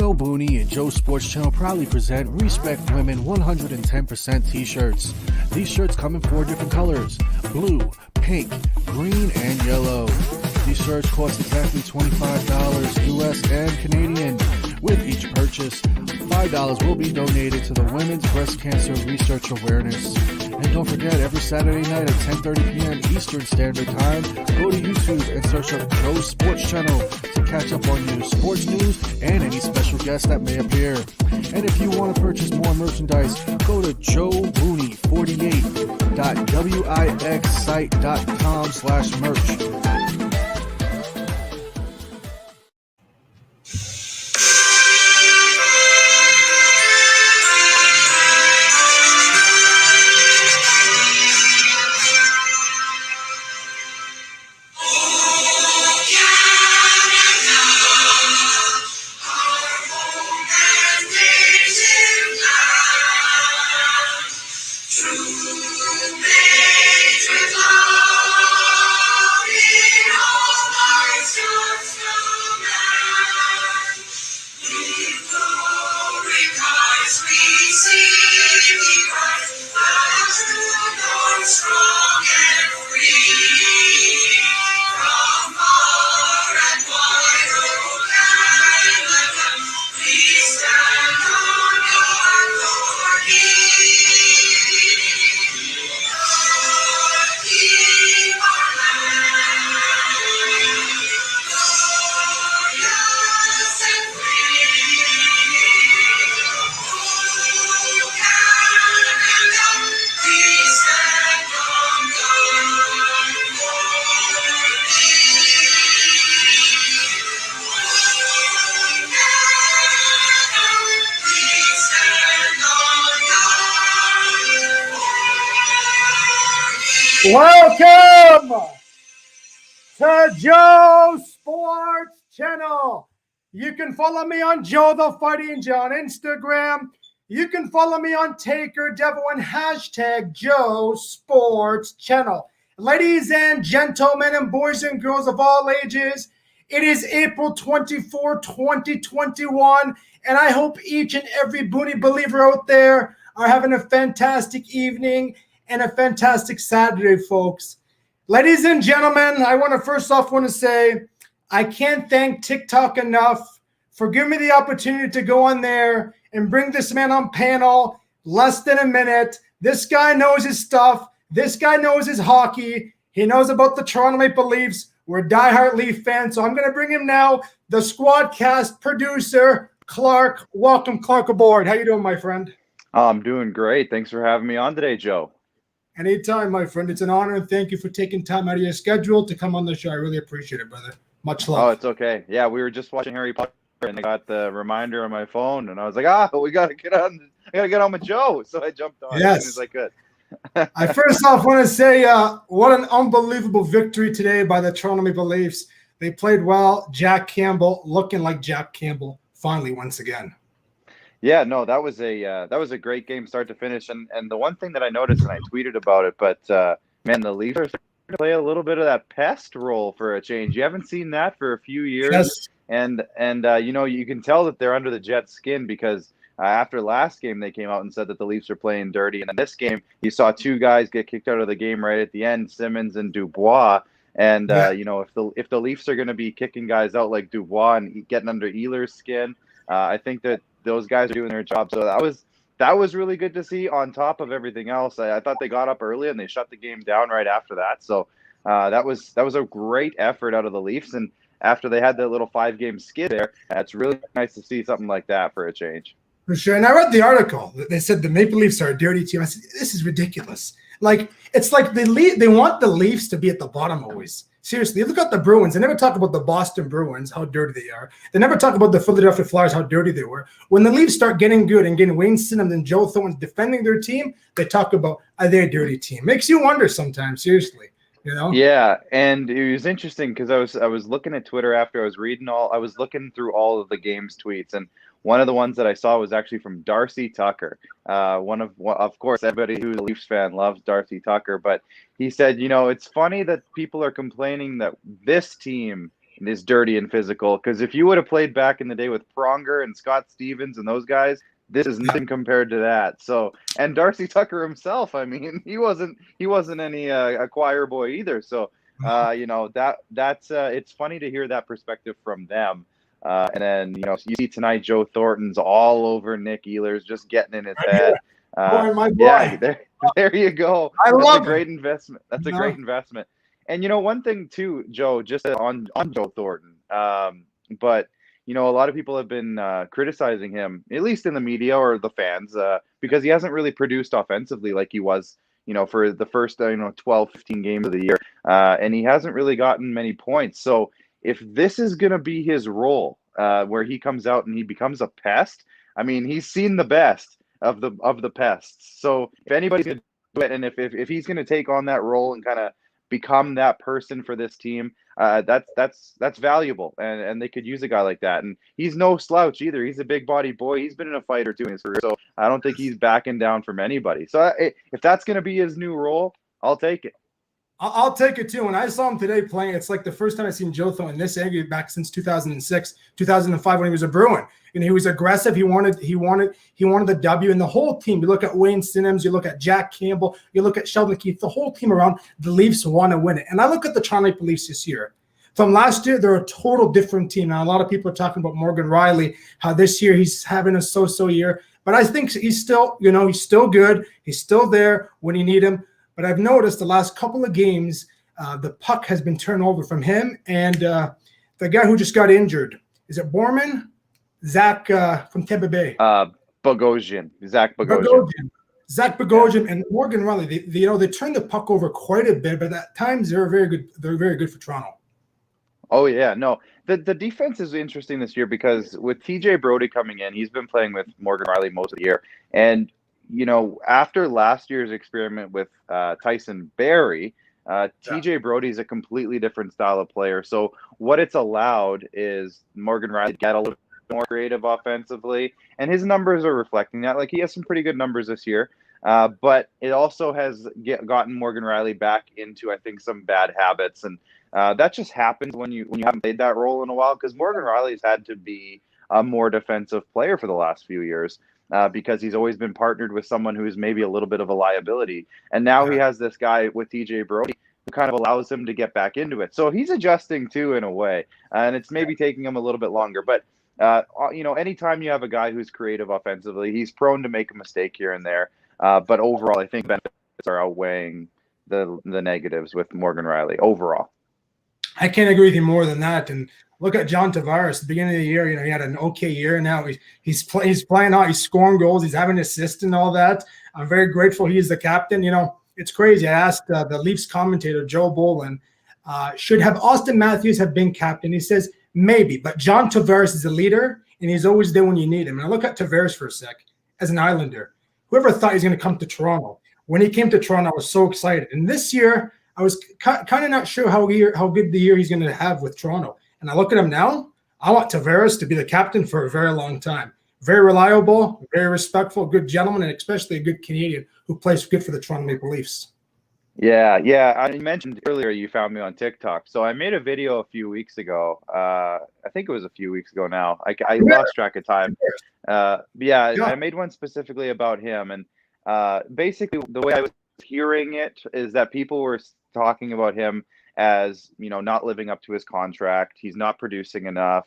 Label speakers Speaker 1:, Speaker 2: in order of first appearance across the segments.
Speaker 1: Joe Booni and Joe Sports Channel proudly present Respect Women 110% t-shirts. These shirts come in 4 different colors: blue, pink, green, and yellow. These shirts cost exactly $25 US and Canadian. With each purchase, $5 will be donated to the Women's Breast Cancer Research Awareness. And don't forget, every Saturday night at 10:30 p.m. Eastern Standard Time, go to YouTube and search up Joe Sports Channel to catch up on new sports news and any special guests that may appear. And if you want to purchase more merchandise, go to joebooney48.wixsite.com/merch.
Speaker 2: Welcome to Joe Sports Channel. You can follow me on Joe the Fighting Joe on Instagram. You can follow me on Taker Devil and hashtag Joe Sports Channel. Ladies and gentlemen and boys and girls of all ages, it is April 24, 2021, and I hope each and every Booni believer out there are having a fantastic evening and a fantastic Saturday, folks. Ladies and gentlemen, I want to say I can't thank TikTok enough for giving me the opportunity to go on there and bring this man on panel less than a minute. This guy knows his stuff. This guy knows his hockey. He knows about the Toronto Maple Leafs. We're diehard Leaf fans, so I'm going to bring him now, the Squadcast producer, Clark. Welcome, Clark, aboard. How you doing, my friend?
Speaker 3: I'm doing great. Thanks for having me on today, Joe.
Speaker 2: Anytime, my friend. It's an honor, and thank you for taking time out of your schedule to come on the show. I really appreciate it, brother. Much love.
Speaker 3: Oh, it's okay. Yeah, we were just watching Harry Potter, and I got the reminder on my phone, and I was like, we got to get on. I got to get on with Joe. So I jumped on as soon as I could.
Speaker 2: I first off want to say what an unbelievable victory today by the Toronto Maple Leafs. They played well. Jack Campbell looking like Jack Campbell finally once again.
Speaker 3: Yeah, no, that was a great game start to finish. And the one thing that I noticed, and I tweeted about it, but man, the Leafs are starting to play a little bit of that pest role for a change. You haven't seen that for a few years.
Speaker 2: Yes.
Speaker 3: And you know, you can tell that they're under the Jets' skin because after last game, they came out and said that the Leafs are playing dirty. And in this game, you saw 2 guys get kicked out of the game right at the end, Simmons and Dubois. And, you know, if the Leafs are going to be kicking guys out like Dubois and getting under Ehlers' skin, I think that those guys are doing their job. So that was really good to see on top of everything else. I thought they got up early and they shut the game down right after that. So that was a great effort out of the Leafs. And after they had that little 5-game skid there, it's really nice to see something like that for a change.
Speaker 2: For sure. And I read the article. They said the Maple Leafs are a dirty team. I said, this is ridiculous. Like, it's like they want the Leafs to be at the bottom always. Seriously, look at the Bruins. They never talk about the Boston Bruins, how dirty they are. They never talk about the Philadelphia Flyers, how dirty they were. When the Leafs start getting good and getting Wayne Simmons and Joe Thornton defending their team, they talk about, are they a dirty team? Makes you wonder sometimes, seriously. You know?
Speaker 3: Yeah, and it was interesting because I was looking at Twitter after I was looking through all of the game's tweets, and one of the ones that I saw was actually from Darcy Tucker. Of course, everybody who's a Leafs fan loves Darcy Tucker, but he said, you know, it's funny that people are complaining that this team is dirty and physical. Because if you would have played back in the day with Pronger and Scott Stevens and those guys, this is nothing compared to that. So, and Darcy Tucker himself, I mean, he wasn't any a choir boy either. So, that's it's funny to hear that perspective from them. And then, you see tonight, Joe Thornton's all over Nick Ehlers, just getting in his head.
Speaker 2: My boy.
Speaker 3: Yeah, there you go. That's a great investment. That's a great investment. And one thing too, Joe, just on Joe Thornton, but a lot of people have been criticizing him, at least in the media or the fans, because he hasn't really produced offensively like he was, for the first 12, 15 games of the year, and he hasn't really gotten many points. So if this is going to be his role, where he comes out and he becomes a pest, I mean, he's seen the best of the pests. So if anybody's going to do it, and if he's going to take on that role and kind of become that person for this team, that's valuable, and they could use a guy like that. And he's no slouch either. He's a big body boy. He's been in a fight or two in his career, so I don't think he's backing down from anybody. So if that's going to be his new role, I'll take it.
Speaker 2: I'll take it too. When I saw him today playing, it's like the first time I've seen Joe Thornton this angry back since 2006, 2005 when he was a Bruin. And he was aggressive. He wanted the W, and the whole team. You look at Wayne Simmons, you look at Jack Campbell, you look at Sheldon Keefe, the whole team around the Leafs want to win it. And I look at the Toronto Maple Leafs this year. From last year, they're a total different team. Now, a lot of people are talking about Morgan Riley, how this year he's having a so-so year. But I think he's still, he's still good. He's still there when you need him. But I've noticed the last couple of games, the puck has been turned over from him and the guy who just got injured. Is it Borman? Zach from Tampa Bay.
Speaker 3: Bogosian. Zach Bogosian.
Speaker 2: Zach Bogosian and Morgan Riley. They turn the puck over quite a bit, but at times they're very good. They're very good for Toronto.
Speaker 3: Oh yeah, no. The defense is interesting this year because with TJ Brody coming in, he's been playing with Morgan Riley most of the year, and after last year's experiment with Tyson Barrie, TJ Brody's a completely different style of player. So what it's allowed is Morgan Riley to get a little more creative offensively, and his numbers are reflecting that. Like, he has some pretty good numbers this year, but it also has gotten Morgan Riley back into, I think, some bad habits, and that just happens when you haven't played that role in a while, because Morgan Riley's had to be a more defensive player for the last few years. Because he's always been partnered with someone who's maybe a little bit of a liability. And now he has this guy with TJ Brody who kind of allows him to get back into it. So he's adjusting too, in a way. And it's maybe taking him a little bit longer. But, anytime you have a guy who's creative offensively, he's prone to make a mistake here and there. But overall, I think benefits are outweighing the negatives with Morgan Riley overall.
Speaker 2: I can't agree with you more than that. And look at John Tavares. At the beginning of the year, he had an okay year. Now he's playing out. He's scoring goals. He's having assists and all that. I'm very grateful he's the captain. It's crazy. I asked the Leafs commentator, Joe Bolin, should have Austin Matthews have been captain? He says maybe, but John Tavares is a leader, and he's always there when you need him. And I look at Tavares for a sec as an Islander. Whoever thought he's going to come to Toronto? When he came to Toronto, I was so excited. And this year, I was kind of not sure how good the year he's going to have with Toronto. And I look at him now, I want Tavares to be the captain for a very long time. Very reliable, very respectful, good gentleman, and especially a good Canadian who plays good for the Toronto Maple Leafs.
Speaker 3: Yeah. I mentioned earlier you found me on TikTok. So I made a video a few weeks ago. I think it was a few weeks ago now. I lost track of time. I made one specifically about him. And basically the way I was hearing it is that people were talking about him as, not living up to his contract. He's not producing enough.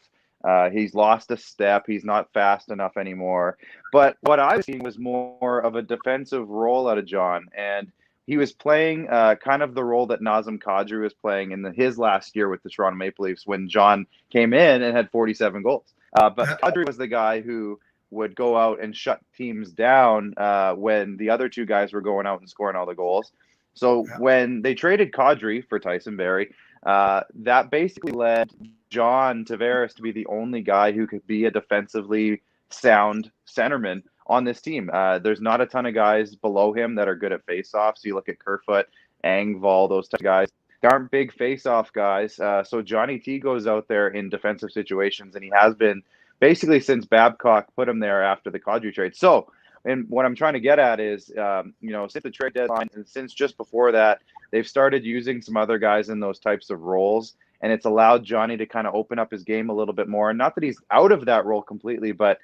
Speaker 3: He's lost a step. He's not fast enough anymore. But what I was seeing was more of a defensive role out of John. And he was playing kind of the role that Nazem Kadri was playing in his last year with the Toronto Maple Leafs when John came in and had 47 goals. But Kadri was the guy who would go out and shut teams down when the other two guys were going out and scoring all the goals. So when they traded Kadri for Tyson Barrie, that basically led John Tavares to be the only guy who could be a defensively sound centerman on this team. There's not a ton of guys below him that are good at faceoffs. You look at Kerfoot, Engvall, those type of guys. They aren't big faceoff guys. So Johnny T goes out there in defensive situations, and he has been basically since Babcock put him there after the Kadri trade. So, and what I'm trying to get at is, since the trade deadline and since just before that, they've started using some other guys in those types of roles. and it's allowed Johnny to kind of open up his game a little bit more. And not that he's out of that role completely, but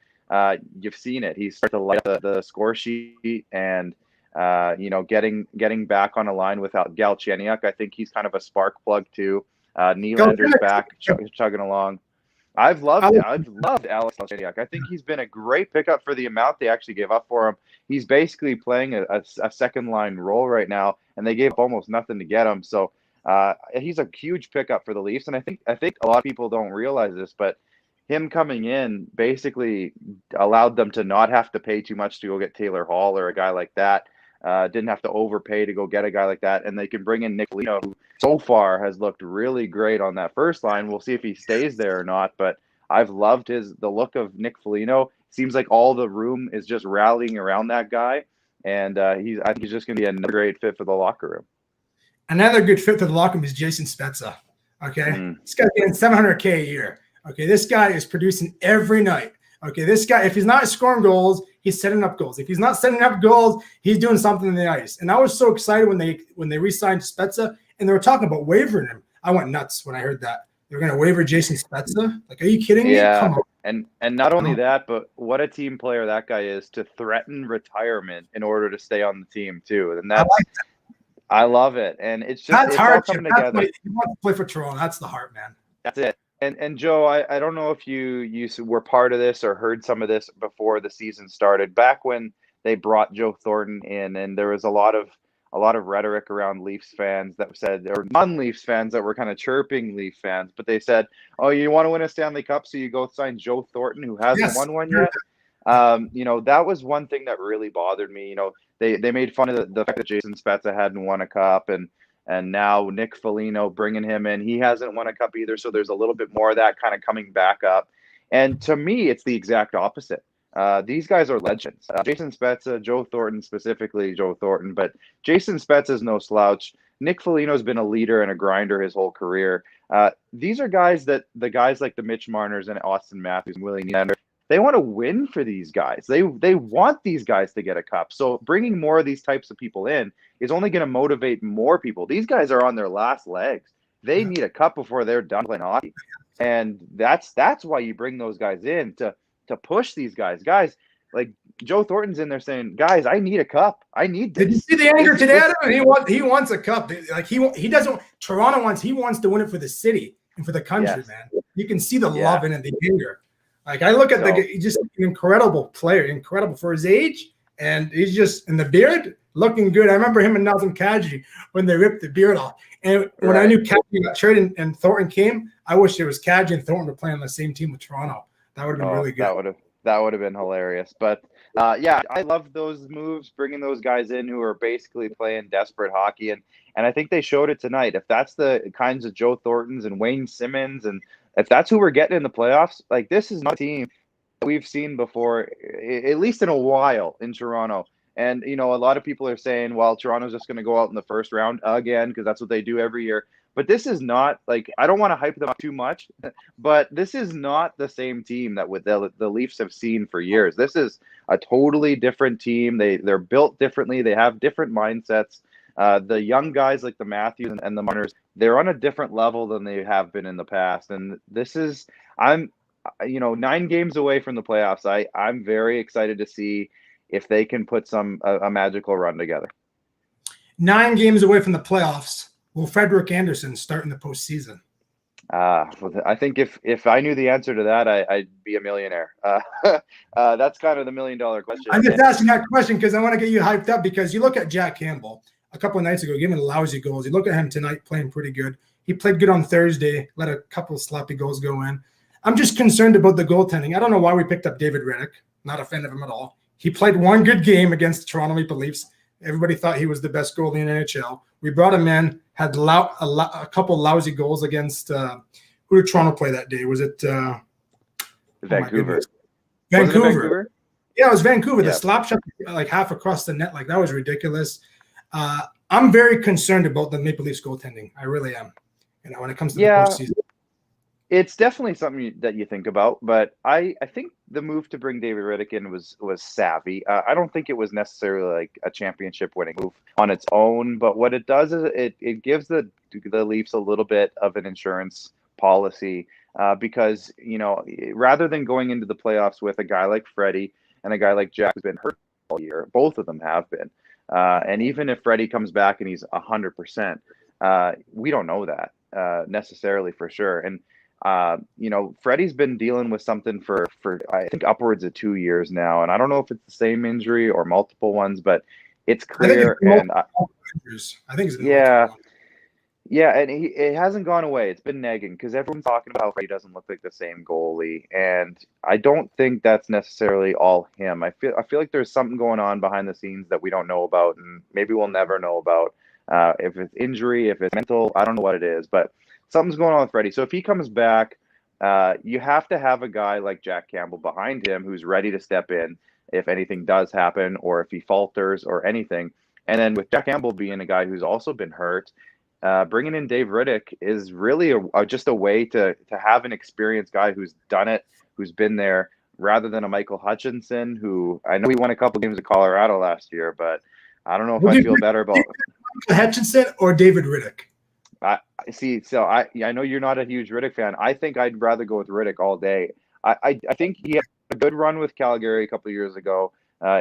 Speaker 3: you've seen it. He's starting to light up the score sheet and getting back on a line without Galchenyuk. I think he's kind of a spark plug too. Nylander's back, chugging along. I've loved Alex Galchenyuk. I think he's been a great pickup for the amount they actually gave up for him. He's basically playing a second line role right now, and they gave up almost nothing to get him. So he's a huge pickup for the Leafs, and I think a lot of people don't realize this, but him coming in basically allowed them to not have to pay too much to go get Taylor Hall or a guy like that. Didn't have to overpay to go get a guy like that, and they can bring in Nick Foligno, who so far has looked really great on that first line. We'll see if he stays there or not, but I've loved the look of Nick Foligno. Seems like all the room is just rallying around that guy, and I think he's just going to be another great fit for the locker room.
Speaker 2: Another good fit for the locker room is Jason Spezza. Okay, This guy's getting $700K a year. Okay, this guy is producing every night. Okay, this guy, if he's not scoring goals, he's setting up goals. If he's not setting up goals, he's doing something in the ice. And I was so excited when they re-signed Spezza and they were talking about waivering him. I went nuts when I heard that. They were going to waiver Jason Spezza? Like, are you kidding me?
Speaker 3: Yeah.
Speaker 2: Come on.
Speaker 3: And not only that, but what a team player that guy is to threaten retirement in order to stay on the team too. And I love it. And it's just
Speaker 2: that's hard.
Speaker 3: All coming together.
Speaker 2: You want to play for Toronto. That's the heart, man.
Speaker 3: That's it. And Joe, I don't know if you were part of this or heard some of this before the season started. Back when they brought Joe Thornton in, and there was a lot of rhetoric around Leafs fans that said, or non-Leafs fans that were kind of chirping Leaf fans, but they said, "Oh, you want to win a Stanley Cup, so you go sign Joe Thornton, who hasn't won one yet." That was one thing that really bothered me. They made fun of the fact that Jason Spezza hadn't won a cup, and now Nick Foligno bringing him in. He hasn't won a cup either, so there's a little bit more of that kind of coming back up. And to me, it's the exact opposite. These guys are legends. Jason Spezza, Joe Thornton, specifically Joe Thornton, but Jason Spezza is no slouch. Nick Foligno's been a leader and a grinder his whole career. These are guys like the Mitch Marners and Austin Matthews and Willie Nylander, they want to win for these guys. They want these guys to get a cup. So bringing more of these types of people in is only going to motivate more people. These guys are on their last legs. They need a cup before they're done playing hockey. And that's why you bring those guys in to push these guys. Guys, like Joe Thornton's in there saying, "Guys, I need a cup. I need this."
Speaker 2: Did you see the anger today? He wants a cup. Like he doesn't. Toronto wants. He wants to win it for the city and for the country, man. You can see the love in it, the anger. Like I look at he's just an incredible player, incredible for his age, and he's just in the beard looking good. I remember him and Nelson Kadri when they ripped the beard off. And when I knew Kadri got traded and Thornton came, I wish there was Kadri and Thornton were playing on the same team with Toronto. That would have been really good.
Speaker 3: That would have been hilarious. But I love those moves, bringing those guys in who are basically playing desperate hockey, and I think they showed it tonight. If that's the kinds of Joe Thorntons and Wayne Simmons, and if that's who we're getting in the playoffs, like this is not a team that we've seen before, at least in a while in Toronto. And a lot of people are saying, well, Toronto's just going to go out in the first round again because that's what they do every year. But this is not like, I don't want to hype them up too much, but this is not the same team that the Leafs have seen for years. This is a totally different team. They're built differently. They have different mindsets. The young guys like the Matthews and the Marners, they're on a different level than they have been in the past. And this is, 9 games away from the playoffs. I'm very excited to see if they can put a magical run together.
Speaker 2: 9 games away from the playoffs. Will Frederick Anderson start in the postseason?
Speaker 3: I think if I knew the answer to that, I'd be a millionaire. That's kind of the $1 million question.
Speaker 2: I'm just asking that question because I want to get you hyped up, because you look at Jack Campbell a couple of nights ago, giving lousy goals. You look at him tonight playing pretty good. He played good on Thursday, let a couple of sloppy goals go in. I'm just concerned about the goaltending. I don't know why we picked up David Riddick. Not a fan of him at all. He played one good game against the Toronto Maple Leafs. Everybody thought he was the best goalie in the NHL. We brought him in, had a couple lousy goals against who did Toronto play that day? Was it
Speaker 3: Vancouver?
Speaker 2: Vancouver. Yeah, it was Vancouver.
Speaker 3: Yeah.
Speaker 2: The slap shot like half across the net, like that was ridiculous. I'm very concerned about the Maple Leafs goaltending. I really am. When it comes to the postseason.
Speaker 3: It's definitely something that you think about, but I think the move to bring David Riddick in was savvy. I don't think it was necessarily like a championship winning move on its own, but what it does is it gives the Leafs a little bit of an insurance policy, because rather than going into the playoffs with a guy like Freddie and a guy like Jack who's been hurt all year, both of them have been, and even if Freddie comes back and he's 100%, we don't know that necessarily for sure. And Freddie's been dealing with something for I think upwards of 2 years now, and I don't know if it's the same injury or multiple ones, but it's
Speaker 2: I think it's
Speaker 3: clear. And
Speaker 2: multiple injuries. I think it's been
Speaker 3: yeah,
Speaker 2: multiple.
Speaker 3: yeah, and it hasn't gone away. It's been nagging because everyone's talking about how Freddie doesn't look like the same goalie, and I don't think that's necessarily all him. I feel like there's something going on behind the scenes that we don't know about, and maybe we'll never know about. If it's injury, if it's mental, I don't know what it is, but something's going on with Freddie. So if he comes back, you have to have a guy like Jack Campbell behind him who's ready to step in if anything does happen or if he falters or anything. And then with Jack Campbell being a guy who's also been hurt, bringing in Dave Riddick is really just a way to have an experienced guy who's done it, who's been there, rather than a Michael Hutchinson, who I know he won a couple games in Colorado last year, but I don't know if
Speaker 2: Would
Speaker 3: I
Speaker 2: you
Speaker 3: feel better about.
Speaker 2: Hutchinson or David Riddick?
Speaker 3: I see. So I know you're not a huge Riddick fan. I think I'd rather go with Riddick all day. I think he had a good run with Calgary a couple of years ago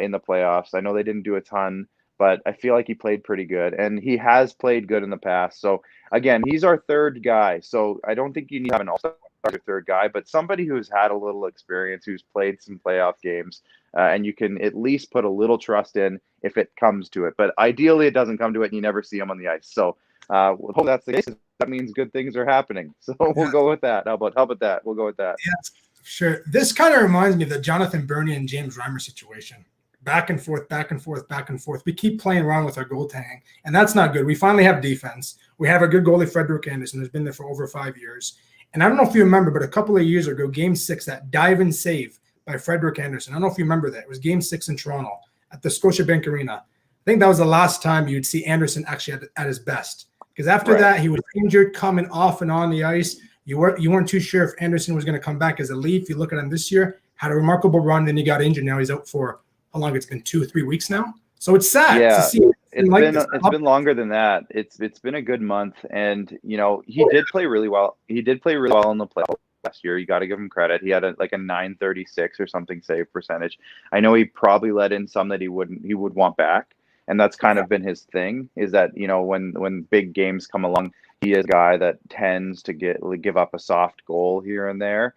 Speaker 3: in the playoffs. I know they didn't do a ton, but I feel like he played pretty good, and he has played good in the past. So again, he's our third guy. So I don't think you need to have an all-star as your third guy, but somebody who's had a little experience, who's played some playoff games, and you can at least put a little trust in if it comes to it. But ideally, it doesn't come to it, and you never see him on the ice. So hope that's the case. That means good things are happening. So we'll go with that. How about that? We'll go with that.
Speaker 2: Yes, sure. This kind of reminds me of the Jonathan Bernier and James Reimer situation. Back and forth, back and forth, back and forth. We keep playing around with our goaltending, and that's not good. We finally have defense. We have a good goalie, Frederick Anderson, who's been there for over 5 years. And I don't know if you remember, but a couple of years ago, Game 6, that dive and save by Frederick Anderson. I don't know if you remember that. It was Game 6 in Toronto at the Scotiabank Arena. I think that was the last time you'd see Anderson actually at his best. Because after that, he was injured, coming off and on the ice. You weren't too sure if Anderson was going to come back as a Leaf. You look at him this year, had a remarkable run, then he got injured. Now he's out for how long? It's been 2 or 3 weeks now. So it's sad to see.
Speaker 3: It's been longer than that. It's been a good month, and he did play really well. He did play really well in the playoffs last year. You got to give him credit. He had a 936 or something save percentage. I know he probably let in some that he would want back. And that's kind of been his thing, is that when big games come along, he is a guy that tends to give up a soft goal here and there.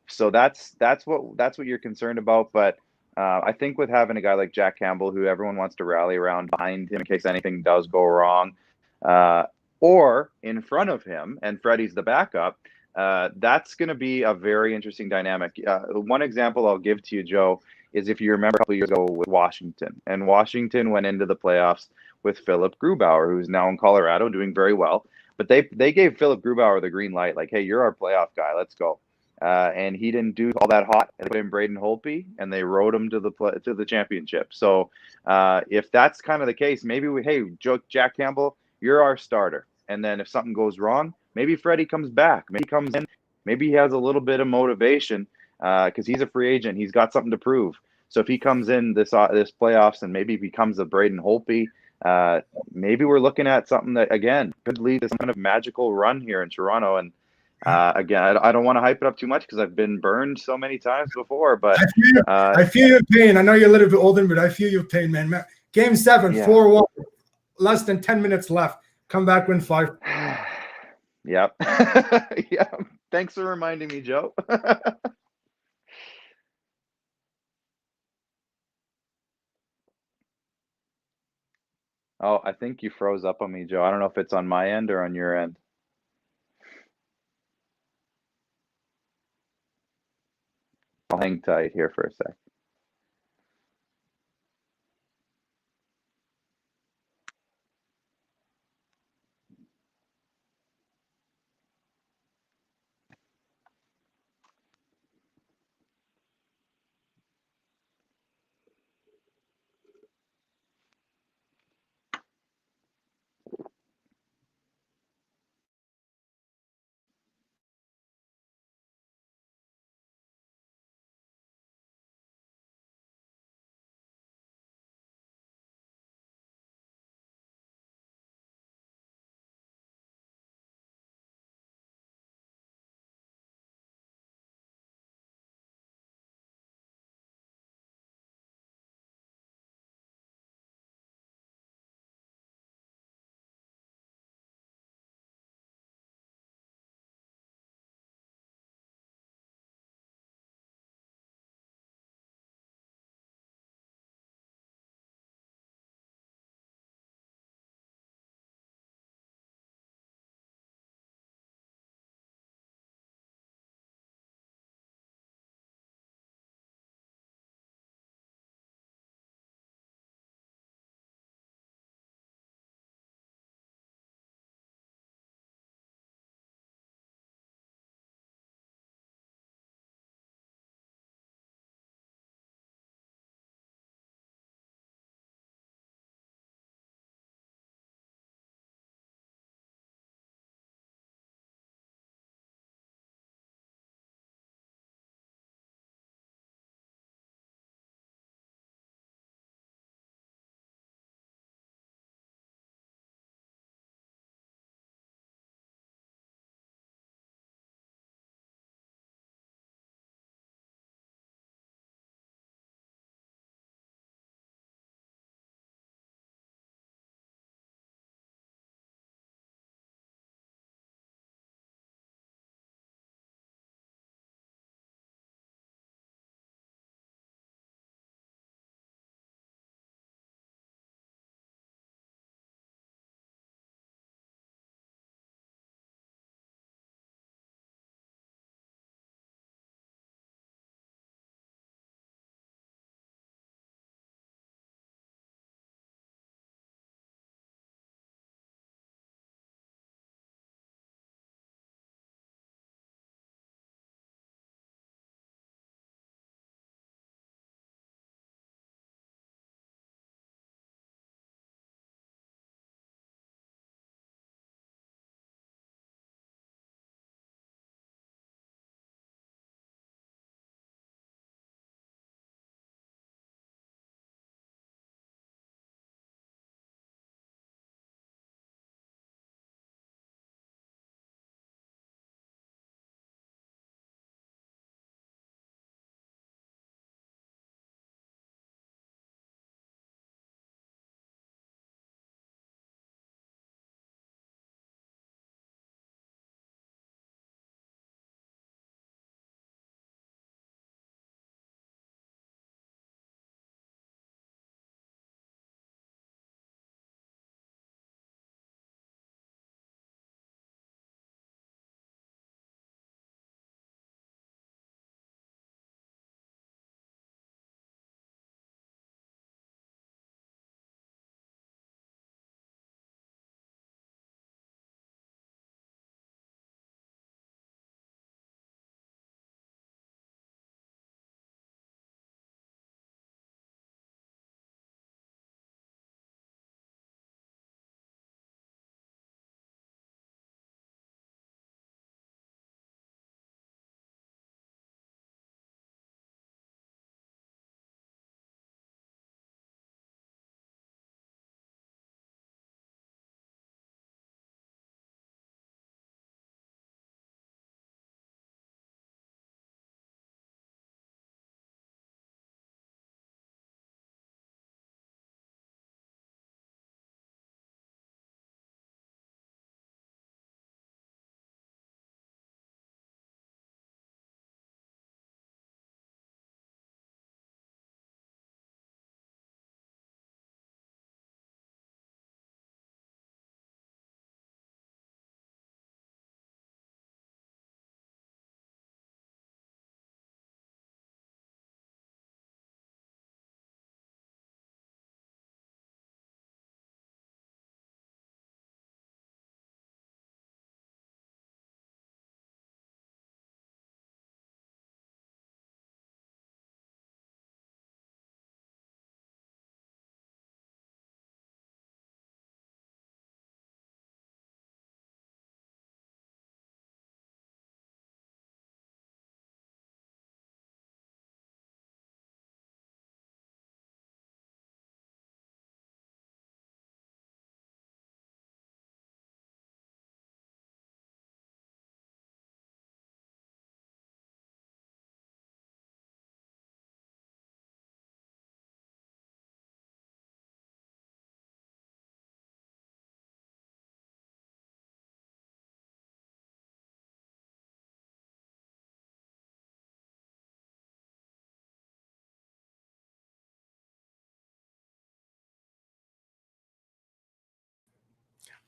Speaker 3: So that's what you're concerned about. But I think with having a guy like Jack Campbell, who everyone wants to rally around behind him in case anything does go wrong, or in front of him, and Freddie's the backup, that's going to be a very interesting dynamic. One example I'll give to you, Joe, is if you remember a couple of years ago with Washington. And Washington went into the playoffs with Philip Grubauer, who's now in Colorado doing very well. But they gave Philip Grubauer the green light, like, hey, you're our playoff guy, let's go. And he didn't do all that hot. They put in Braden Holtby, and they rode him to the championship. So if that's kind of the case, maybe Jack Campbell, you're our starter. And then if something goes wrong, maybe Freddie comes back. Maybe he comes in. Maybe he has a little bit of motivation because he's a free agent. He's got something to prove. So if he comes in this playoffs and maybe becomes a Braden Holtby, maybe we're looking at something that, again, could lead to some kind of magical run here in Toronto. And again, I don't want to hype it up too much because I've been burned so many times before. But
Speaker 2: I feel your pain. I know you're a little bit older, but I feel your pain, man. Game 7, 4-1, less than 10 minutes left. Come back, win 5.
Speaker 3: Yep. Yeah. Thanks for reminding me, Joe. Oh, I think you froze up on me, Joe. I don't know if it's on my end or on your end. I'll hang tight here for a sec.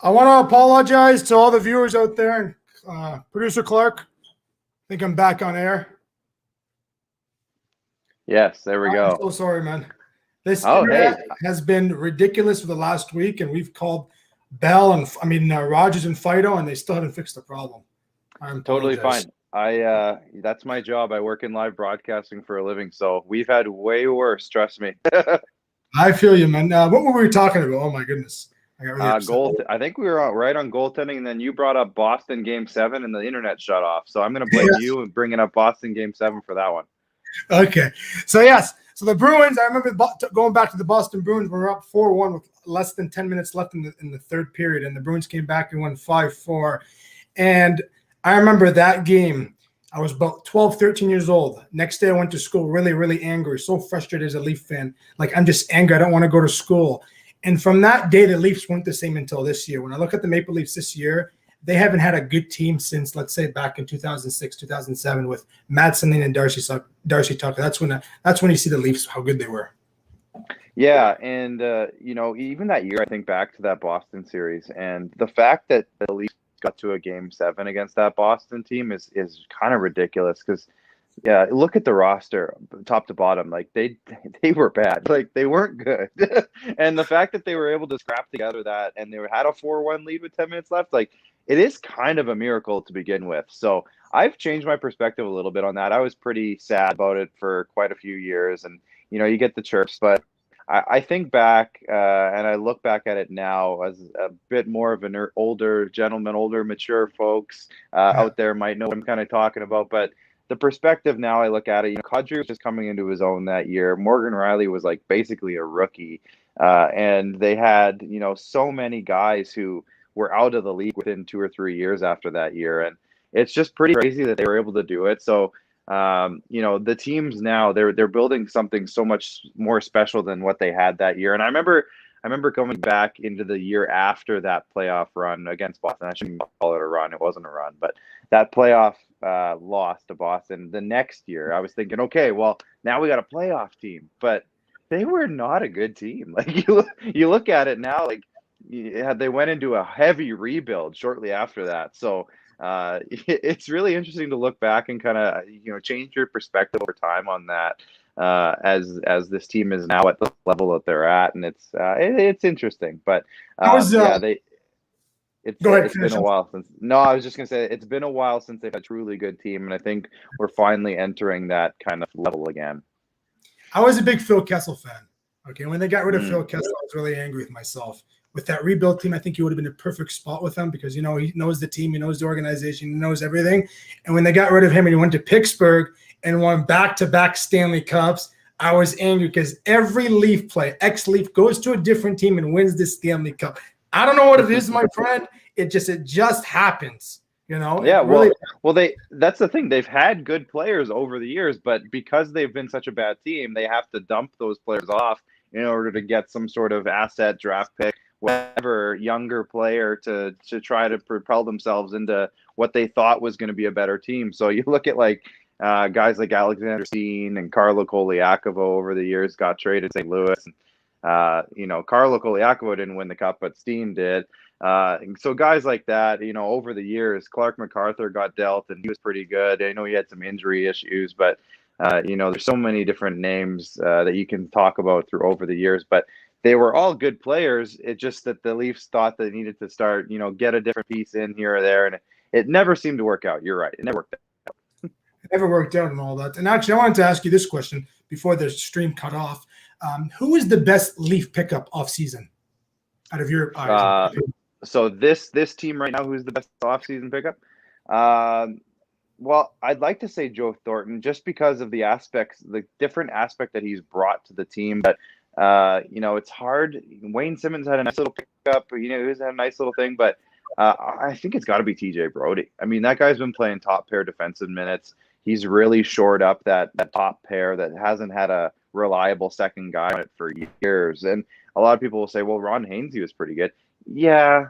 Speaker 2: I want to apologize to all the viewers out there. Producer Clark, I think I'm back on air.
Speaker 3: Yes, there we go.
Speaker 2: I'm so sorry, man. This
Speaker 3: Hey.
Speaker 2: internet has been ridiculous for the last week, and we've called Bell and Rogers and Fido, and they still haven't fixed the problem. I'm
Speaker 3: Totally fine. That's my job. I work in live broadcasting for a living, so we've had way worse. Trust me.
Speaker 2: I feel you, man. What were we talking about? Oh my goodness. I got really upset.
Speaker 3: I think we were right on goaltending, and then you brought up Boston Game 7, and the internet shut off. So I'm going to blame you and bringing up Boston Game 7 for that one.
Speaker 2: Okay. So, yes. So the Bruins, I remember going back to the Boston Bruins, we were up 4-1 with less than 10 minutes left in the third period, and the Bruins came back and won 5-4. And I remember that game. I was about 12, 13 years old. Next day I went to school really, really angry, so frustrated as a Leaf fan. Like, I'm just angry. I don't want to go to school. And from that day, the Leafs weren't the same until this year. When I look at the Maple Leafs this year, they haven't had a good team since, let's say, back in 2006, 2007 with Matt Sundin and Darcy Tucker. That's when you see the Leafs, how good they were.
Speaker 3: Yeah, and, even that year, I think back to that Boston series, and the fact that the Leafs got to a Game 7 against that Boston team is kind of ridiculous because, yeah, look at the roster top to bottom. Like, they were bad. Like, they weren't good. And the fact that they were able to scrap together that and they had a 4-1 lead with 10 minutes left, like, it is kind of a miracle to begin with. So I've changed my perspective a little bit on that. I was pretty sad about it for quite a few years. And, you get the chirps, but I think back and I look back at it now as a bit more of an older gentleman, older, mature folks out there might know what I'm kind of talking about. But the perspective now I look at it, Kadri was just coming into his own that year. Morgan Riley was like basically a rookie. And they had, so many guys who were out of the league within 2 or 3 years after that year. And it's just pretty crazy that they were able to do it. So, the teams now they're building something so much more special than what they had that year. And I remember coming back into the year after that playoff run against Boston. I shouldn't call it a run. It wasn't a run, but that playoff loss to Boston the next year, I was thinking, okay, well, now we got a playoff team, but they were not a good team. Like you look at it now, like they went into a heavy rebuild shortly after that. So it's really interesting to look back and kind of change your perspective over time on that as this team is now at the level that they're at, and it's interesting. But it's been a while since. No, I was just gonna say it's been a while since they've had a truly good team, and I think we're finally entering that kind of level again.
Speaker 2: I was a big Phil Kessel fan. Okay, when they got rid of Phil Kessel, I was really angry with myself. With that rebuild team, I think he would have been a perfect spot with them because, he knows the team, he knows the organization, he knows everything. And when they got rid of him and he went to Pittsburgh and won back-to-back Stanley Cups, I was angry because every Leaf player, ex-Leaf, goes to a different team and wins this Stanley Cup. I don't know what it is, my friend. It just happens,
Speaker 3: Yeah,
Speaker 2: really.
Speaker 3: That's the thing. They've had good players over the years, but because they've been such a bad team, they have to dump those players off in order to get some sort of asset, draft pick, whatever, younger player to try to propel themselves into what they thought was going to be a better team. So you look at guys like Alexander Steen and Carlo Koliakovo over the years got traded to St. Louis. Carlo Koliakovo didn't win the cup, but Steen did. So guys like that, over the years, Clark MacArthur got dealt and he was pretty good. I know he had some injury issues, but there's so many different names that you can talk about through over the years, but they were all good players. It's just that the Leafs thought they needed to start, get a different piece in here or there, and it never seemed to work out. You're right. It never worked out.
Speaker 2: It never worked out and all that. And actually, I wanted to ask you this question before the stream cut off. Who is the best Leaf pickup off-season out of your eyes?
Speaker 3: So this team right now, who's the best off-season pickup? Well, I'd like to say Joe Thornton just because of the different aspect that he's brought to the team. But it's hard. Wayne Simmons had a nice little pickup. He's had a nice little thing, but I think it's got to be TJ Brody. I mean, that guy's been playing top pair defensive minutes. He's really shored up that top pair that hasn't had a reliable second guy on it for years. And a lot of people will say, well, Ron Hainsey was pretty good. Yeah.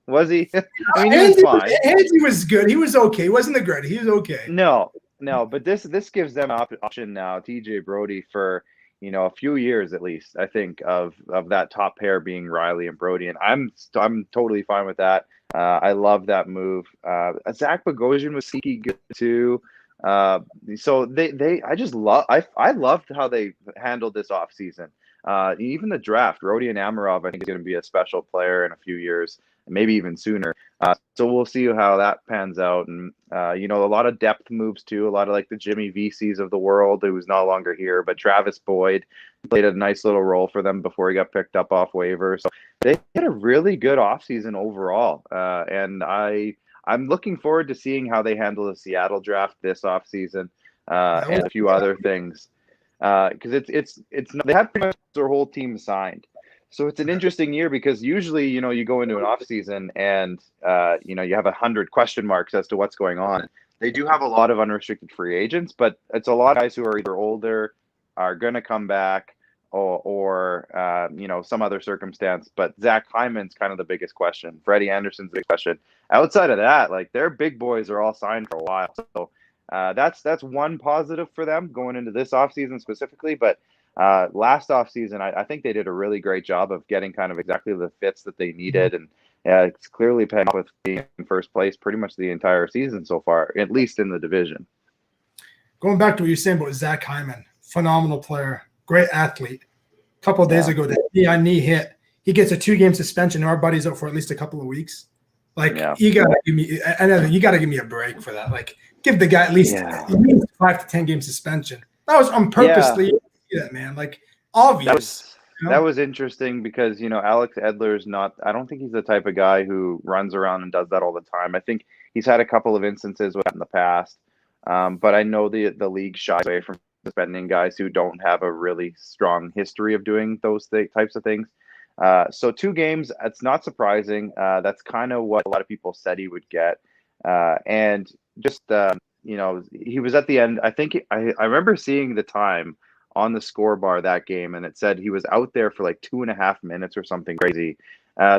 Speaker 3: Was he? I mean, he was fine.
Speaker 2: Hainsey was good. He was okay. He wasn't the great. He was okay.
Speaker 3: No, but this gives them an option now, TJ Brody, for a few years at least, I think, of that top pair being Riley and Brody, and I'm totally fine with that. I love that move. Zach Bogosian was sneaky good too. So I just love I loved how they handled this offseason. Even the draft, Rodion Amirov, I think is going to be a special player in a few years, maybe even sooner. So we'll see how that pans out. And, a lot of depth moves too, a lot of like the Jimmy VCs of the world, who's no longer here, but Travis Boyd played a nice little role for them before he got picked up off waivers. So they had a really good offseason overall. And I'm looking forward to seeing how they handle the Seattle draft this offseason and a few other things. Because it's they have pretty much their whole team signed. So it's an interesting year because usually, you go into an off season and, you have 100 question marks as to what's going on. They do have a lot of unrestricted free agents, but it's a lot of guys who are either older, are going to come back, or some other circumstance. But Zach Hyman's kind of the biggest question. Freddie Anderson's the big question. Outside of that, like their big boys are all signed for a while. So that's one positive for them going into this offseason specifically. But last offseason, I think they did a really great job of getting kind of exactly the fits that they needed. And it's clearly paying off with being in first place pretty much the entire season so far, at least in the division.
Speaker 2: Going back to what you're saying about Zach Hyman, phenomenal player, great athlete. A couple of days ago, the knee hit. He gets a 2-game suspension. Our buddy's out for at least a couple of weeks. Like you gotta give me, you gotta give me a break for that. Like give the guy at least 5 to 10 game suspension. That was on purposely. That man, like obvious.
Speaker 3: That was interesting because Alex Edler's not. I don't think he's the type of guy who runs around and does that all the time. I think he's had a couple of instances with that in the past, but I know the league shies away from suspending guys who don't have a really strong history of doing those types of things. So 2 games, it's not surprising. That's kind of what a lot of people said he would get, and just he was at the end. I think I remember seeing the time on the scoreboard that game, and it said he was out there for like 2.5 minutes or something crazy.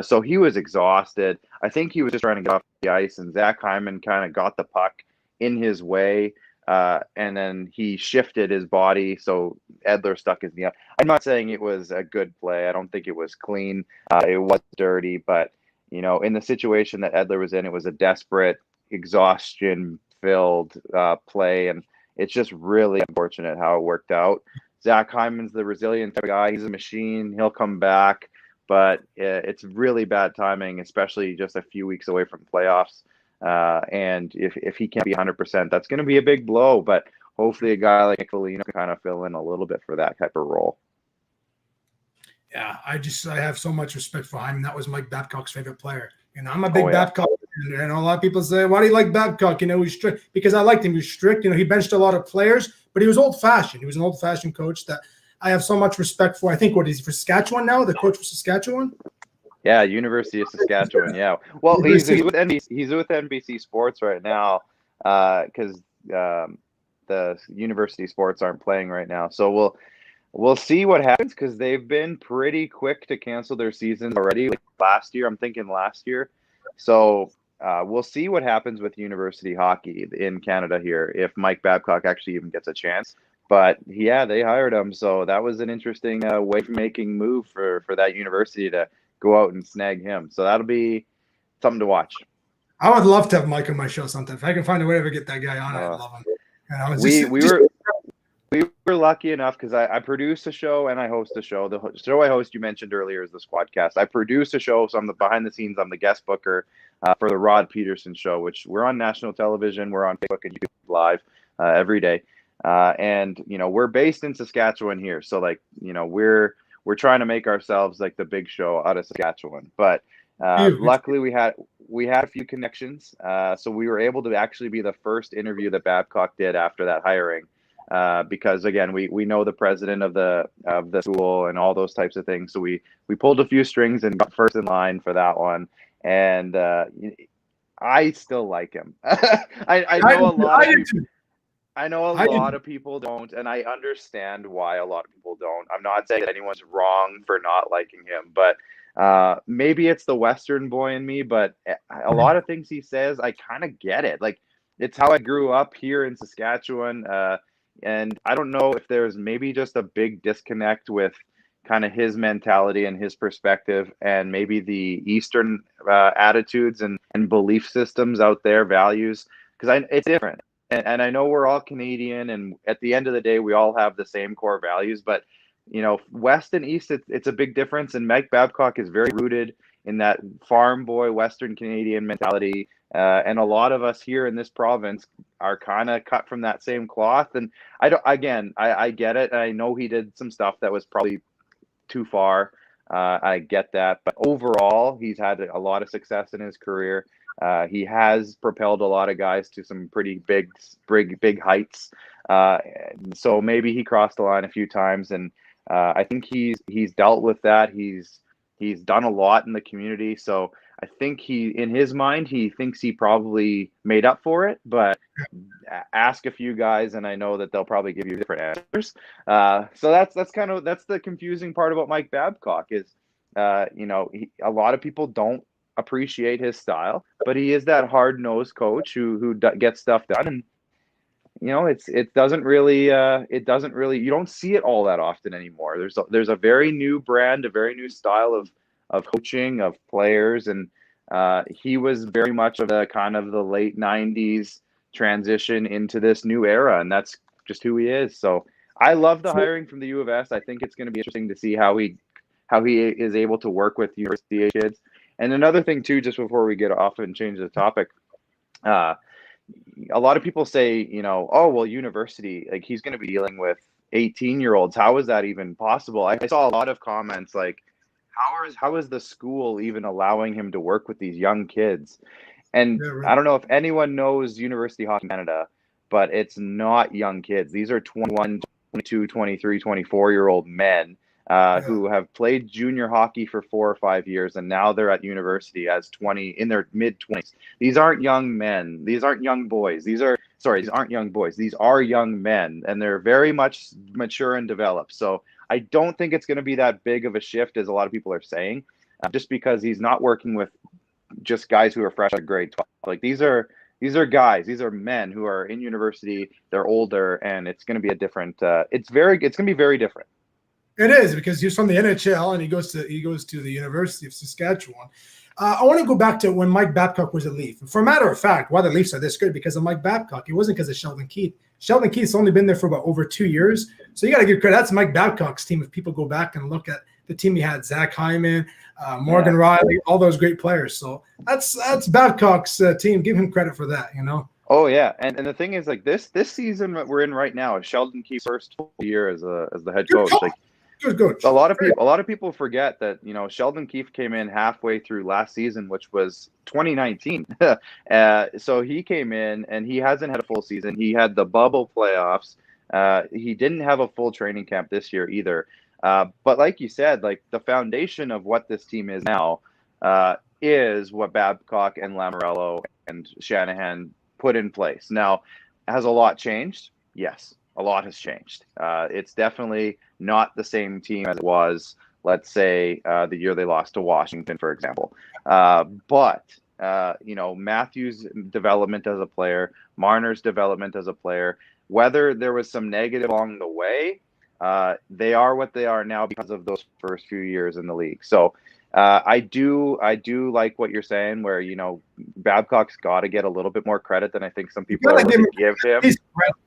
Speaker 3: So he was exhausted. I think he was just trying to get off the ice, and Zach Hyman kind of got the puck in his way, and then he shifted his body, so Edler stuck his knee up. I'm not saying it was a good play. I don't think it was clean. It was dirty, but in the situation that Edler was in, it was a desperate, exhaustion-filled play, and it's just really unfortunate how it worked out. Zach Hyman's the resilient type of guy. He's a machine. He'll come back, but it's really bad timing, especially just a few weeks away from playoffs. And if he can't be 100%, that's going to be a big blow. But hopefully a guy like Nick Foligno can kind of fill in a little bit for that type of role.
Speaker 2: Yeah, I have so much respect for Hyman. That was Mike Babcock's favorite player. I'm a big Babcock. And a lot of people say, why do you like Babcock? He's strict. Because I liked him. He was strict. He benched a lot of players, but he was old-fashioned. He was an old-fashioned coach that I have so much respect for. I think, what is he for Saskatchewan now? The coach for Saskatchewan?
Speaker 3: Yeah, University of Saskatchewan. Yeah. Well, he's with NBC Sports right now because the University Sports aren't playing right now. So we'll see what happens because they've been pretty quick to cancel their seasons already. Like last year, I'm thinking last year. So we'll see what happens with university hockey in Canada here if Mike Babcock actually even gets a chance. But yeah, they hired him, so that was an interesting way-making move for that university to go out and snag him. So that'll be something to watch.
Speaker 2: I would love to have Mike on my show sometime. If I can find a way to get that guy on, I'd love him.
Speaker 3: We were lucky enough because I produce a show and I host a show. The show I host, you mentioned earlier, is the Squadcast. I produce a show, so I'm the behind the scenes. I'm the guest booker for the Rod Peterson Show, which we're on national television. We're on Facebook and YouTube live every day. And we're based in Saskatchewan here, so we're trying to make ourselves like the big show out of Saskatchewan. But luckily we had a few connections, so we were able to actually be the first interview that Babcock did after that hiring. Because again, we know the president of the school and all those types of things. So we pulled a few strings and got first in line for that one. And I still like him. I know a lot of people don't, and I understand why a lot of people don't. I'm not saying that anyone's wrong for not liking him, but maybe it's the Western boy in me. But a lot of things he says, I kind of get it. Like, it's how I grew up here in Saskatchewan. And I don't know if there's maybe just a big disconnect with kind of his mentality and his perspective, and maybe the Eastern attitudes and belief systems out there, values, because it's different. And I know we're all Canadian, and at the end of the day, we all have the same core values. But, West and East, it's a big difference. And Mike Babcock is very rooted in that farm boy Western Canadian mentality. And a lot of us here in this province are kind of cut from that same cloth. And I get it. I know he did some stuff that was probably too far. I get that. But overall, he's had a lot of success in his career. He has propelled a lot of guys to some pretty big heights. So maybe he crossed the line a few times, and I think he's dealt with that. He's done a lot in the community. So I think in his mind, he thinks he probably made up for it. But ask a few guys, and I know that they'll probably give you different answers. So that's the confusing part about Mike Babcock is, a lot of people don't appreciate his style, but he is that hard-nosed coach who gets stuff done. And it doesn't really you don't see it all that often anymore. There's a very new brand, a very new style of coaching, of players, and he was very much of the kind of the late 90s transition into this new era, and that's just who he is. So I love the hiring from the U of S. I think it's going to be interesting to see how he is able to work with university age kids. And another thing too, just before we get off and change the topic, a lot of people say, oh, well, university, like he's going to be dealing with 18-year-olds. How is that even possible? I saw a lot of comments like, how is the school even allowing him to work with these young kids? And yeah, right. I don't know if anyone knows University Hockey Canada, but it's not young kids. These are 21, 22, 23, 24-year-old men who have played junior hockey for 4 or 5 years, and now they're at university as in their mid-20s. These aren't young men. These aren't young boys. These aren't young boys. These are young men, and they're very much mature and developed. So I don't think it's going to be that big of a shift as a lot of people are saying, just because he's not working with just guys who are fresh at grade 12. Like these are guys, these are men who are in university. They're older, and it's going to be a different. It's going to be very different.
Speaker 2: It is, because he's from the NHL and he goes to the University of Saskatchewan. I want to go back to when Mike Babcock was a Leaf. For a matter of fact, why the Leafs are this good because of Mike Babcock. It wasn't because of Sheldon Keefe. Sheldon Keefe's only been there for about over 2 years. So you got to give credit. That's Mike Babcock's team. If people go back and look at the team he had, Zach Hyman, Morgan Riley, all those great players. So that's Babcock's team. Give him credit for that,
Speaker 3: Oh yeah, and the thing is, like this season that we're in right now is Sheldon Keefe's first full year as the head coach. Like,
Speaker 2: good.
Speaker 3: A lot of people forget that Sheldon Keefe came in halfway through last season, which was 2019. So he came in and he hasn't had a full season. He had the bubble playoffs. He didn't have a full training camp this year either. But like you said, like the foundation of what this team is now is what Babcock and Lamoriello and Shanahan put in place. Now, has a lot changed? Yes. A lot has changed. It's definitely not the same team as it was, let's say, the year they lost to Washington, for example. But Matthews' development as a player, Marner's development as a player, whether there was some negative along the way, they are what they are now because of those first few years in the league. So I do like what you're saying, where Babcock's got to get a little bit more credit than I think some people are going to give him.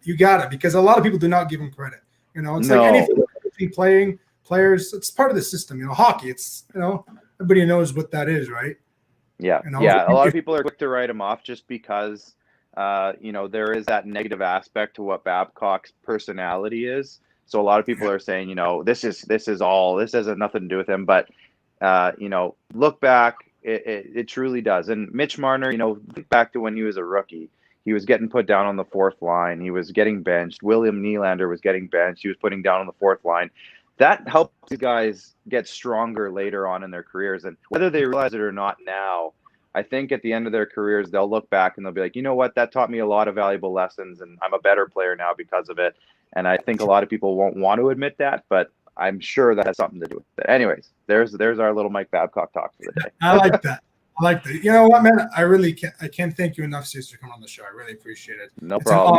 Speaker 2: You got it, because a lot of people do not give him credit. It's like anything playing players. It's part of the system. Hockey. It's everybody knows what that is, right?
Speaker 3: Yeah, A lot of people are quick to write him off just because there is that negative aspect to what Babcock's personality is. So a lot of people are saying, this has nothing to do with him, but. Look back, it truly does. And Mitch Marner, think back to when he was a rookie. He was getting put down on the fourth line. He was getting benched. William Nylander was getting benched. He was putting down on the fourth line. That helps these guys get stronger later on in their careers. And whether they realize it or not now, I think at the end of their careers, they'll look back and they'll be like, you know what, that taught me a lot of valuable lessons, and I'm a better player now because of it. And I think a lot of people won't want to admit that, but I'm sure that has something to do with it. Anyways, there's our little Mike Babcock talk for the day.
Speaker 2: I like that. You know what, man? I can't thank you enough, Sis, for coming on the show. I really appreciate it.
Speaker 3: No problem.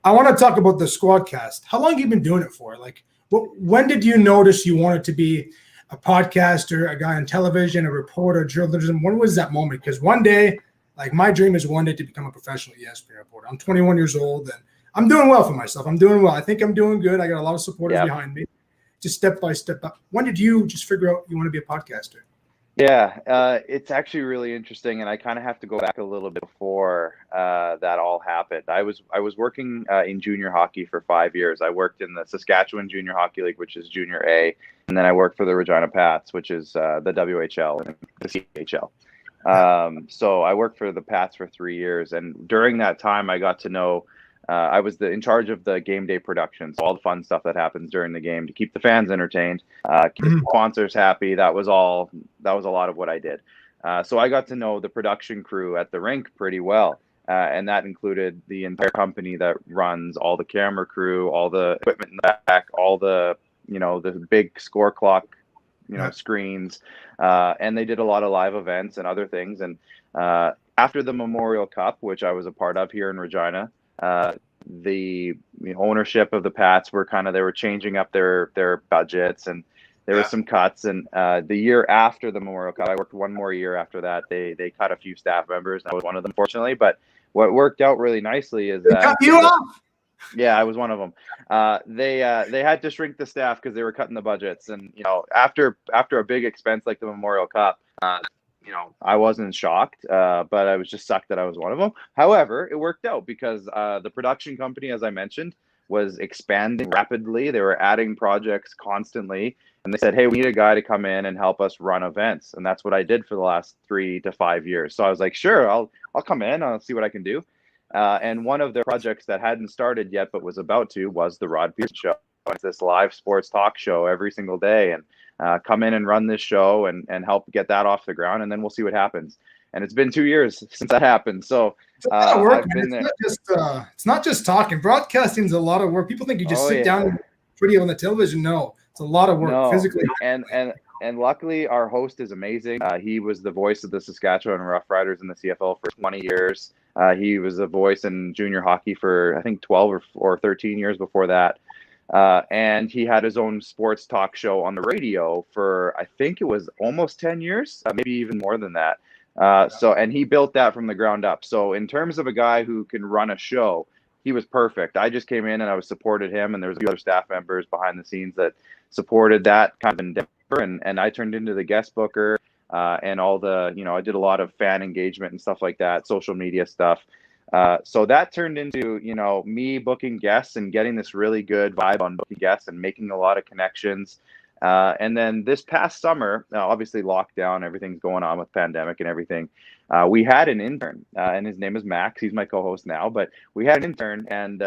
Speaker 2: I want to talk about the Squadcast. How long have you been doing it for? Like, when did you notice you wanted to be a podcaster, a guy on television, a reporter, journalism? When was that moment? Because one day, like, my dream is one day to become a professional ESPN reporter. I'm 21 years old, and I'm doing well for myself. I'm doing well. I think I'm doing good. I got a lot of supporters behind me. Just step by step up. When did you just figure out you want to be a podcaster?
Speaker 3: Yeah, it's actually really interesting, and I kind of have to go back a little bit before that all happened. I was working in junior hockey for 5 years. I worked in the Saskatchewan Junior Hockey League, which is Junior A, and then I worked for the Regina Pats, which is the WHL and the CHL. So I worked for the Pats for 3 years, and during that time, I got to know. I was in charge of the game day production, so all the fun stuff that happens during the game to keep the fans entertained, keep the sponsors happy. That was a lot of what I did. So I got to know the production crew at the rink pretty well, and that included the entire company that runs all the camera crew, all the equipment in the back, all the the big score clock, screens, and they did a lot of live events and other things. And after the Memorial Cup, which I was a part of here in Regina. The ownership of the Pats they were changing up their budgets, and there were some cuts. And the year after the Memorial Cup, I worked one more year after that. They cut a few staff members. I was one of them, fortunately. But what worked out really nicely is that
Speaker 2: cut you off.
Speaker 3: Yeah, I was one of them. They had to shrink the staff because they were cutting the budgets. And after a big expense like the Memorial Cup. I wasn't shocked, but I was just sucked that I was one of them. However, it worked out because the production company, as I mentioned, was expanding rapidly. They were adding projects constantly, and they said, "Hey, we need a guy to come in and help us run events." And that's what I did for the last 3 to 5 years. So I was like, "Sure, I'll come in. I'll see what I can do." And one of their projects that hadn't started yet but was about to was the Rod Peterson Show. It's this live sports talk show every single day, and come in and run this show and help get that off the ground, and then we'll see what happens. And it's been 2 years since that happened. So
Speaker 2: I've been there. It's not just talking. Broadcasting is a lot of work. People think you just sit down and video on the television. No, it's a lot of work physically.
Speaker 3: And luckily, our host is amazing. He was the voice of the Saskatchewan Roughriders in the CFL for 20 years. He was a voice in junior hockey for, I think, 12 or 13 years before that. And he had his own sports talk show on the radio for, I think it was almost 10 years, maybe even more than that. And he built that from the ground up. So in terms of a guy who can run a show, he was perfect. I just came in and I supported him, and there was a few other staff members behind the scenes that supported that kind of endeavor. And I turned into the guest booker, and all the, I did a lot of fan engagement and stuff like that, social media stuff. So that turned into, me booking guests and getting this really good vibe on booking guests and making a lot of connections. And then this past summer, obviously lockdown, everything's going on with pandemic and everything. We had an intern, and his name is Max. He's my co-host now, but we had an intern, and,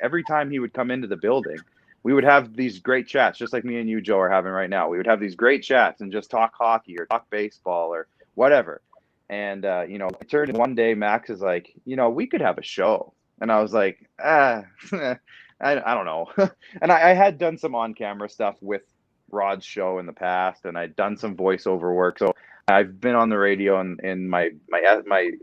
Speaker 3: every time he would come into the building, we would have these great chats, just like me and you, Joe, are having right now. We would have these great chats and just talk hockey or talk baseball or whatever. And, it turned one day, Max is like, we could have a show. And I was like, I don't know. And I had done some on-camera stuff with Rod's show in the past, and I'd done some voiceover work. So I've been on the radio in my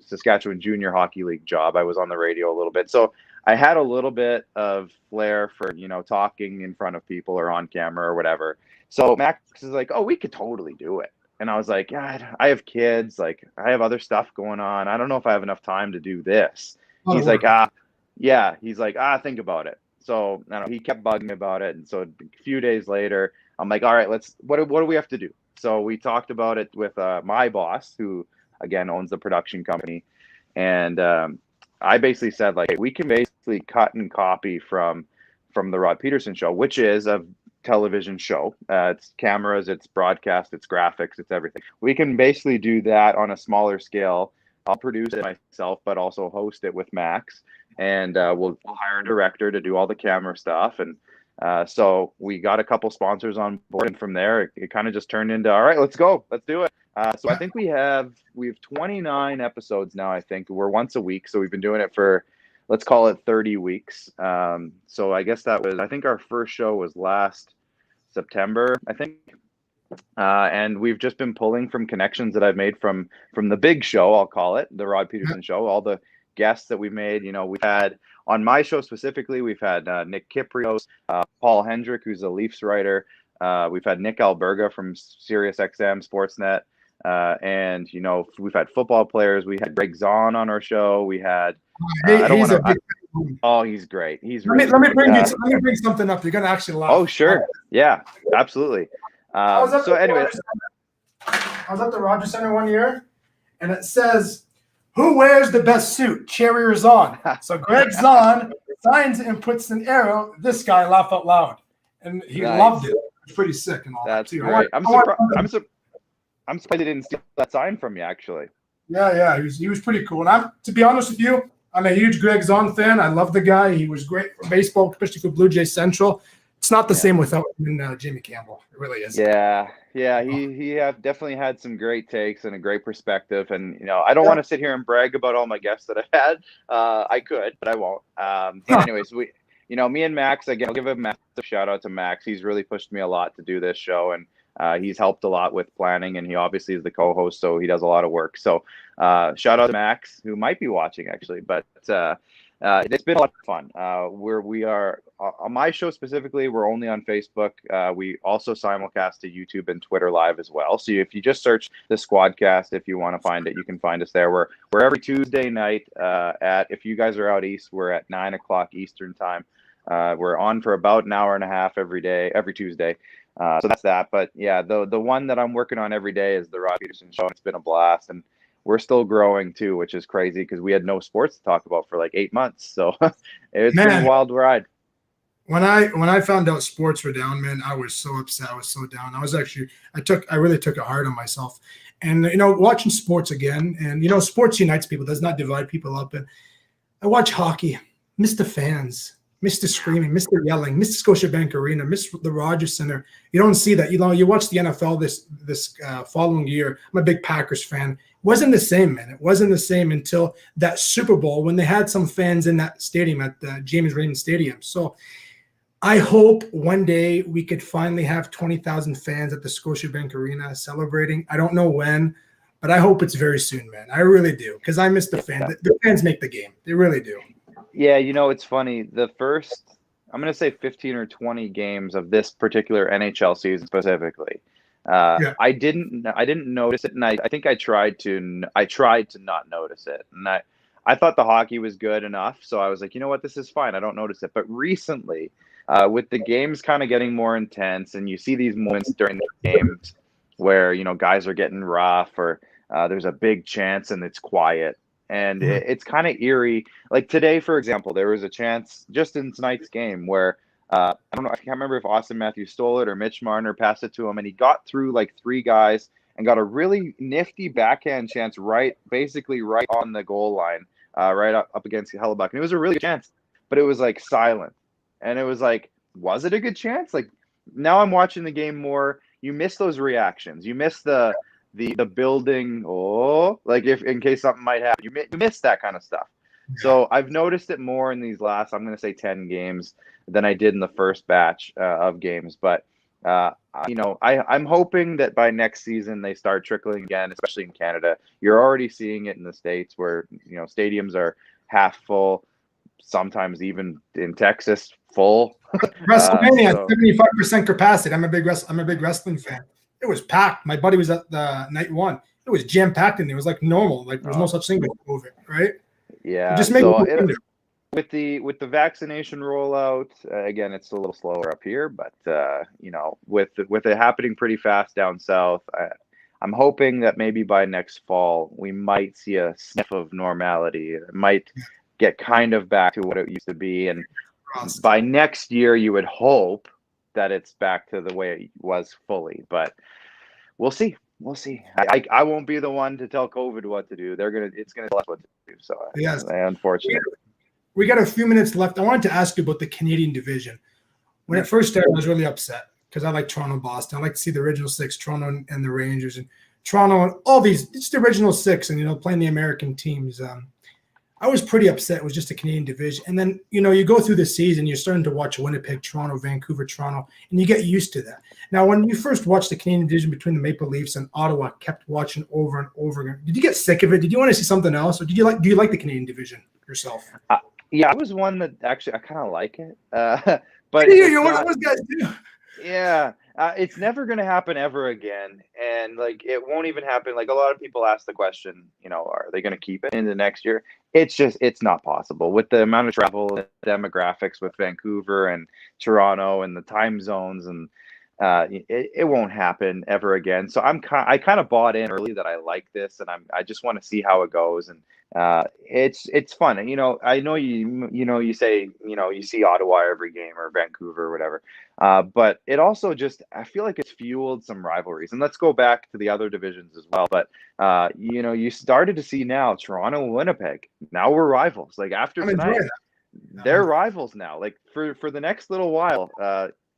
Speaker 3: Saskatchewan Junior Hockey League job. I was on the radio a little bit. So I had a little bit of flair for, talking in front of people or on camera or whatever. So Max is like, oh, we could totally do it. And I was like, God, I have kids. Like, I have other stuff going on. I don't know if I have enough time to do this. He's like, He's like, think about it. So he kept bugging me about it. And so a few days later, I'm like, all right, what do we have to do? So we talked about it with my boss, who, again, owns the production company. And I basically said, like, we can basically cut and copy from the Rod Peterson Show, which is a television show. It's cameras, it's broadcast, it's graphics, it's everything. We can basically do that on a smaller scale. I'll produce it myself, but also host it with Max. And we'll hire a director to do all the camera stuff. And so we got a couple sponsors on board. And from there, it kind of just turned into, all right, let's go. Let's do it. So I think we have 29 episodes now, I think. We're once a week. So we've been doing it for, let's call it 30 weeks. So I guess I think our first show was last September, I think. And we've just been pulling from connections that I've made from the big show, I'll call it, the Rod Peterson Show, all the guests that we made. We've had on my show specifically, we've had Nick Kiprios, Paul Hendrick, who's a Leafs writer. We've had Nick Alberga from SiriusXM Sportsnet. And, you know, we've had football players. We had Greg Zahn on our show. We had, he's great. He's
Speaker 2: let me bring something up. You're going to actually laugh.
Speaker 3: Oh, sure. Yeah, absolutely. So anyway.
Speaker 2: I was at the Rogers Center one year, and it says, who wears the best suit, Cherry or Zahn? So Greg Zahn signs it and puts an arrow. This guy laughed out loud, and he loved it. It's pretty sick and all
Speaker 3: That's
Speaker 2: that, too.
Speaker 3: Great. I'm surprised he didn't steal that sign from you, actually.
Speaker 2: Yeah, he was pretty cool. And to be honest with you, I'm a huge Greg Zahn fan. I love the guy. He was great for baseball, especially for Blue Jays Central. It's not the same without Jimmy Campbell. It really is.
Speaker 3: Yeah. He definitely had some great takes and a great perspective. And, you know, I don't want to sit here and brag about all my guests that I've had. I could, but I won't. But anyways, me and Max, again, I'll give a massive shout out to Max. He's really pushed me a lot to do this show, and he's helped a lot with planning, and he obviously is the co-host, so he does a lot of work. So shout out to Max, who might be watching actually, but it's been a lot of fun. We are on my show specifically, we're only on Facebook. We also simulcast to YouTube and Twitter live as well. So if you just search the Squadcast, if you want to find it, you can find us there. We're every Tuesday night if you guys are out east, we're at 9:00 Eastern time. We're on for about an hour and a half every Tuesday. So that's that. But yeah, the one that I'm working on every day is the Rod Peterson show. It's been a blast, and we're still growing too, which is crazy because we had no sports to talk about for like 8 months. So it's been a wild ride.
Speaker 2: When I found out sports were down, man, I was so upset. I was so down. I really took it hard on myself. And, you know, watching sports again, and, you know, sports unites people, does not divide people up. And I watch hockey, miss the fans, miss the screaming, miss the yelling, miss the Scotiabank Arena, miss the Rogers Center. You don't see that. You know, you watch the NFL this following year. I'm a big Packers fan. It wasn't the same, man. It wasn't the same until that Super Bowl when they had some fans in that stadium at the James Raymond Stadium. So I hope one day we could finally have 20,000 fans at the Scotiabank Arena celebrating. I don't know when, but I hope it's very soon, man. I really do, because I miss the fans. The fans make the game. They really do.
Speaker 3: Yeah, you know, it's funny. The first, I'm going to say 15 or 20 games of this particular NHL season specifically, I didn't notice it, and I think I tried to not notice it, and I thought the hockey was good enough, so I was like, you know what, this is fine. I don't notice it. But recently, with the games kind of getting more intense, and you see these moments during the games where, you know, guys are getting rough, or there's a big chance and it's quiet. And it's kind of eerie. Like today, for example, there was a chance just in tonight's game where I can't remember if Austin Matthews stole it or Mitch Marner passed it to him, and he got through like three guys and got a really nifty backhand chance basically right on the goal line, right up against Hellebuck. And it was a really good chance, but it was like silent. And it was like, was it a good chance? Like now I'm watching the game more. You miss those reactions. You miss the building, like if in case something might happen, you miss that kind of stuff. Yeah. So I've noticed it more in these last, I'm going to say 10 games than I did in the first batch of games. But, you know, I'm hoping that by next season they start trickling again, especially in Canada. You're already seeing it in the States where, you know, stadiums are half full, sometimes even in Texas full.
Speaker 2: WrestleMania, 75% capacity. I'm a big wrestling fan. It was packed. My buddy was at the night one. It was jam packed in there. It was like normal. Like there's no such thing as COVID, right?
Speaker 3: Yeah.
Speaker 2: Just make
Speaker 3: with the vaccination rollout, again, it's a little slower up here, but you know, with it happening pretty fast down south, I'm hoping that maybe by next fall we might see a sniff of normality. It might get kind of back to what it used to be, and by next year, you would hope that it's back to the way it was fully, but we'll see. I won't be the one to tell COVID what to do. It's gonna tell us what to do. So yes, unfortunately,
Speaker 2: we got a few minutes left. I wanted to ask you about the Canadian division. When it first started, I was really upset because I like Toronto, Boston. I like to see the original six, Toronto and the Rangers, and Toronto and all these. It's the original six, and you know, playing the American teams. I was pretty upset. It was just a Canadian division. And then, you know, you go through the season, you're starting to watch Winnipeg, Toronto, Vancouver, Toronto, and you get used to that. Now, when you first watched the Canadian division between the Maple Leafs and Ottawa, kept watching over and over again, did you get sick of it? Did you want to see something else? Or do you like the Canadian division yourself?
Speaker 3: Yeah, I was one that actually I kind of like it, but
Speaker 2: You
Speaker 3: it's
Speaker 2: know what
Speaker 3: not.
Speaker 2: those guys do?
Speaker 3: Yeah, it's never going to happen ever again, and like it won't even happen. Like a lot of people ask the question, are they going to keep it into next year? It's not possible with the amount of travel, and demographics with Vancouver and Toronto, and the time zones, and it won't happen ever again. So I kind of bought in early that I like this, and I just want to see how it goes, and it's fun. And, I know you say you see Ottawa every game or Vancouver or whatever. But it also I feel like it's fueled some rivalries. And let's go back to the other divisions as well. But, you started to see now Toronto and Winnipeg. Now we're rivals. Like after
Speaker 2: I'm enjoying
Speaker 3: tonight,
Speaker 2: that.
Speaker 3: they're rivals now. Like for the next little while,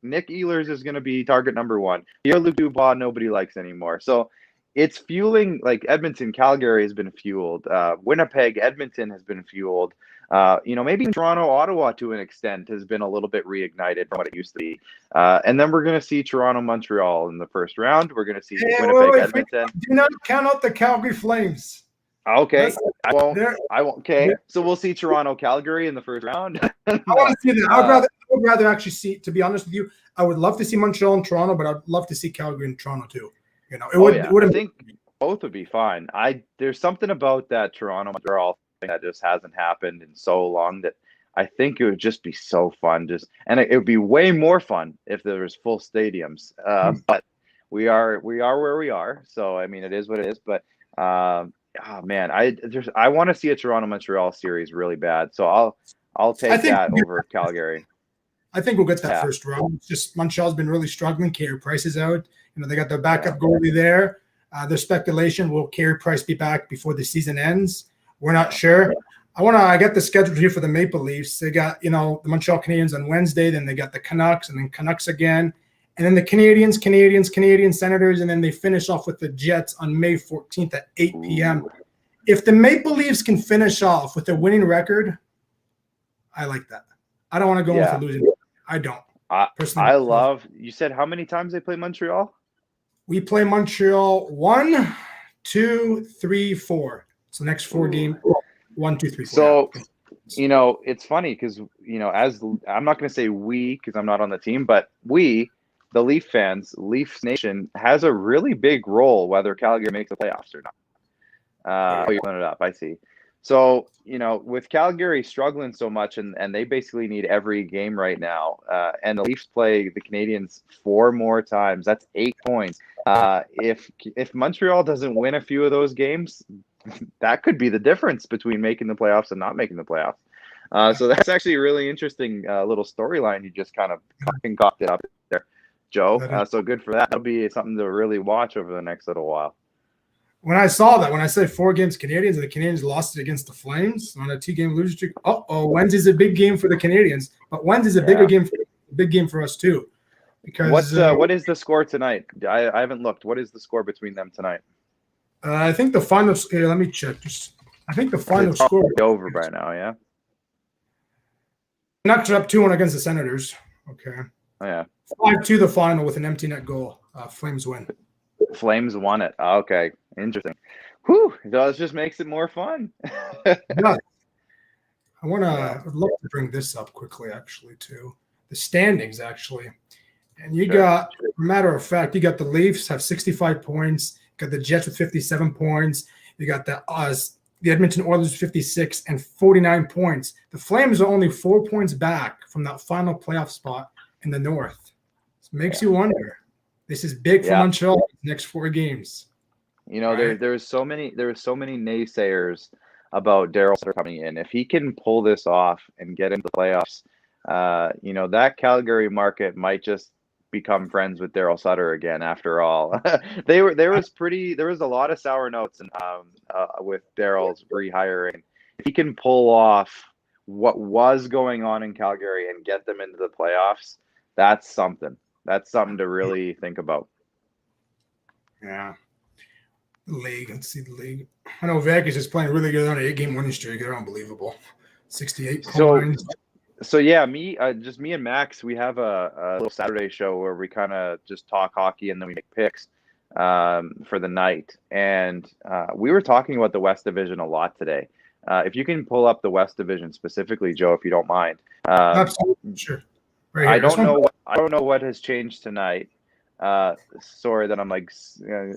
Speaker 3: Nick Ehlers is going to be target number one. Pierre-Luc Dubois, nobody likes anymore. So it's fueling, like Edmonton, Calgary has been fueled. Winnipeg, Edmonton has been fueled. Maybe Toronto, Ottawa to an extent has been a little bit reignited from what it used to be. And then we're going to see Toronto, Montreal in the first round. We're going to see Winnipeg, Edmonton.
Speaker 2: Do not count out the Calgary Flames.
Speaker 3: Okay, I won't.
Speaker 2: They're-
Speaker 3: I won't. Okay, so we'll see Toronto, Calgary in the first round.
Speaker 2: I want to see that. I would rather actually see. To be honest with you, I would love to see Montreal and Toronto, but I'd love to see Calgary and Toronto too.
Speaker 3: I think both would be fine. There's something about that Toronto Montreal thing that just hasn't happened in so long that I think it would just be so fun. And it would be way more fun if there was full stadiums. But we are where we are. So I mean, it is what it is. But oh man, I want to see a Toronto Montreal series really bad. So I'll take that over Calgary.
Speaker 2: I think we'll get that first round. It's just Montreal's been really struggling. Carey Price is out. They got their backup goalie there. There's speculation, will Carey Price be back before the season ends? We're not sure. I get the schedule here for the Maple Leafs. They got, the Montreal Canadiens on Wednesday. Then they got the Canucks and then Canucks again. And then the Canadian Senators. And then they finish off with the Jets on May 14th at 8 p.m. If the Maple Leafs can finish off with a winning record, I like that. I don't want to go with a losing record. I don't.
Speaker 3: I love, you said how many times they play Montreal?
Speaker 2: We play Montreal 1, 2, 3, 4. So next 4 games, 1, 2, 3, 4.
Speaker 3: So, it's funny because, as I'm not going to say we because I'm not on the team, but we, the Leaf fans, Leafs Nation, has a really big role whether Calgary makes the playoffs or not. You're pulling it up. I see. So, with Calgary struggling so much and they basically need every game right now, and the Leafs play the Canadiens 4 more times, that's 8 points. If Montreal doesn't win a few of those games, that could be the difference between making the playoffs and not making the playoffs. So that's actually a really interesting little storyline you just kind of concocted up there, Joe. So good for that. That'll be something to really watch over the next little while.
Speaker 2: When I saw that, when I said 4 games Canadians and the Canadians lost it against the Flames on a 2-game losing streak, Wednesday's a big game for the Canadians, but Wednesday's a big game for us too. Because
Speaker 3: what is the score tonight? I haven't looked. What is the score between them tonight?
Speaker 2: I think the final. Let me check. I think the final score
Speaker 3: over by now. Yeah.
Speaker 2: Canucks are up 2-1 against the Senators. Okay.
Speaker 3: Oh yeah.
Speaker 2: 5-2 the final with an empty net goal. Flames win.
Speaker 3: Flames won it. Okay, interesting. Whew, that just makes it more fun.
Speaker 2: Yeah. I'd love to bring this up quickly, actually, too. The standings, actually. And you got, matter of fact, you got the Leafs have 65 points. You got the Jets with 57 points. You got the Edmonton Oilers with 56 and 49 points. The Flames are only 4 points back from that final playoff spot in the North. It makes you wonder. This is big for Montreal next 4 games.
Speaker 3: There's so many naysayers about Daryl Sutter coming in. If he can pull this off and get into the playoffs, that Calgary market might just become friends with Daryl Sutter again. After all, there was a lot of sour notes with Daryl's rehiring. If he can pull off what was going on in Calgary and get them into the playoffs, that's something. That's something to really think about.
Speaker 2: Yeah. The league. Let's see the league. I know Vegas is playing really good on an 8-game winning streak. They're unbelievable. 68 points.
Speaker 3: So yeah, me and Max, we have a little Saturday show where we kind of just talk hockey and then we make picks for the night. And we were talking about the West Division a lot today. If you can pull up the West Division specifically, Joe, if you don't mind.
Speaker 2: Absolutely, sure. Right here.
Speaker 3: I don't know. I don't know what has changed tonight. Sorry that I'm like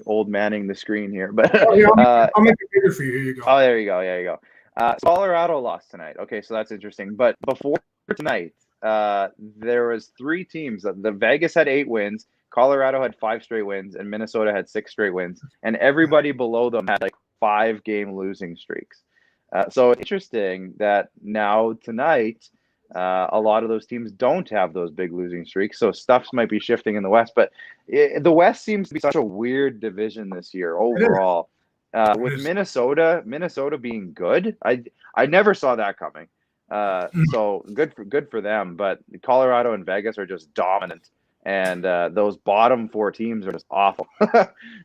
Speaker 3: old manning the screen here, but
Speaker 2: I'll make it bigger for you. Here you go.
Speaker 3: Oh, there you go. There you go. Colorado lost tonight. Okay, so that's interesting. But before tonight, there was 3 teams. The Vegas had 8 wins, Colorado had 5 straight wins, and Minnesota had 6 straight wins. And everybody below them had like 5-game losing streaks. So it's interesting that now tonight, a lot of those teams don't have those big losing streaks. So stuff might be shifting in the West. But the West seems to be such a weird division this year overall. With Minnesota being good, I never saw that coming. So good for them. But Colorado and Vegas are just dominant, and those bottom 4 teams are just awful.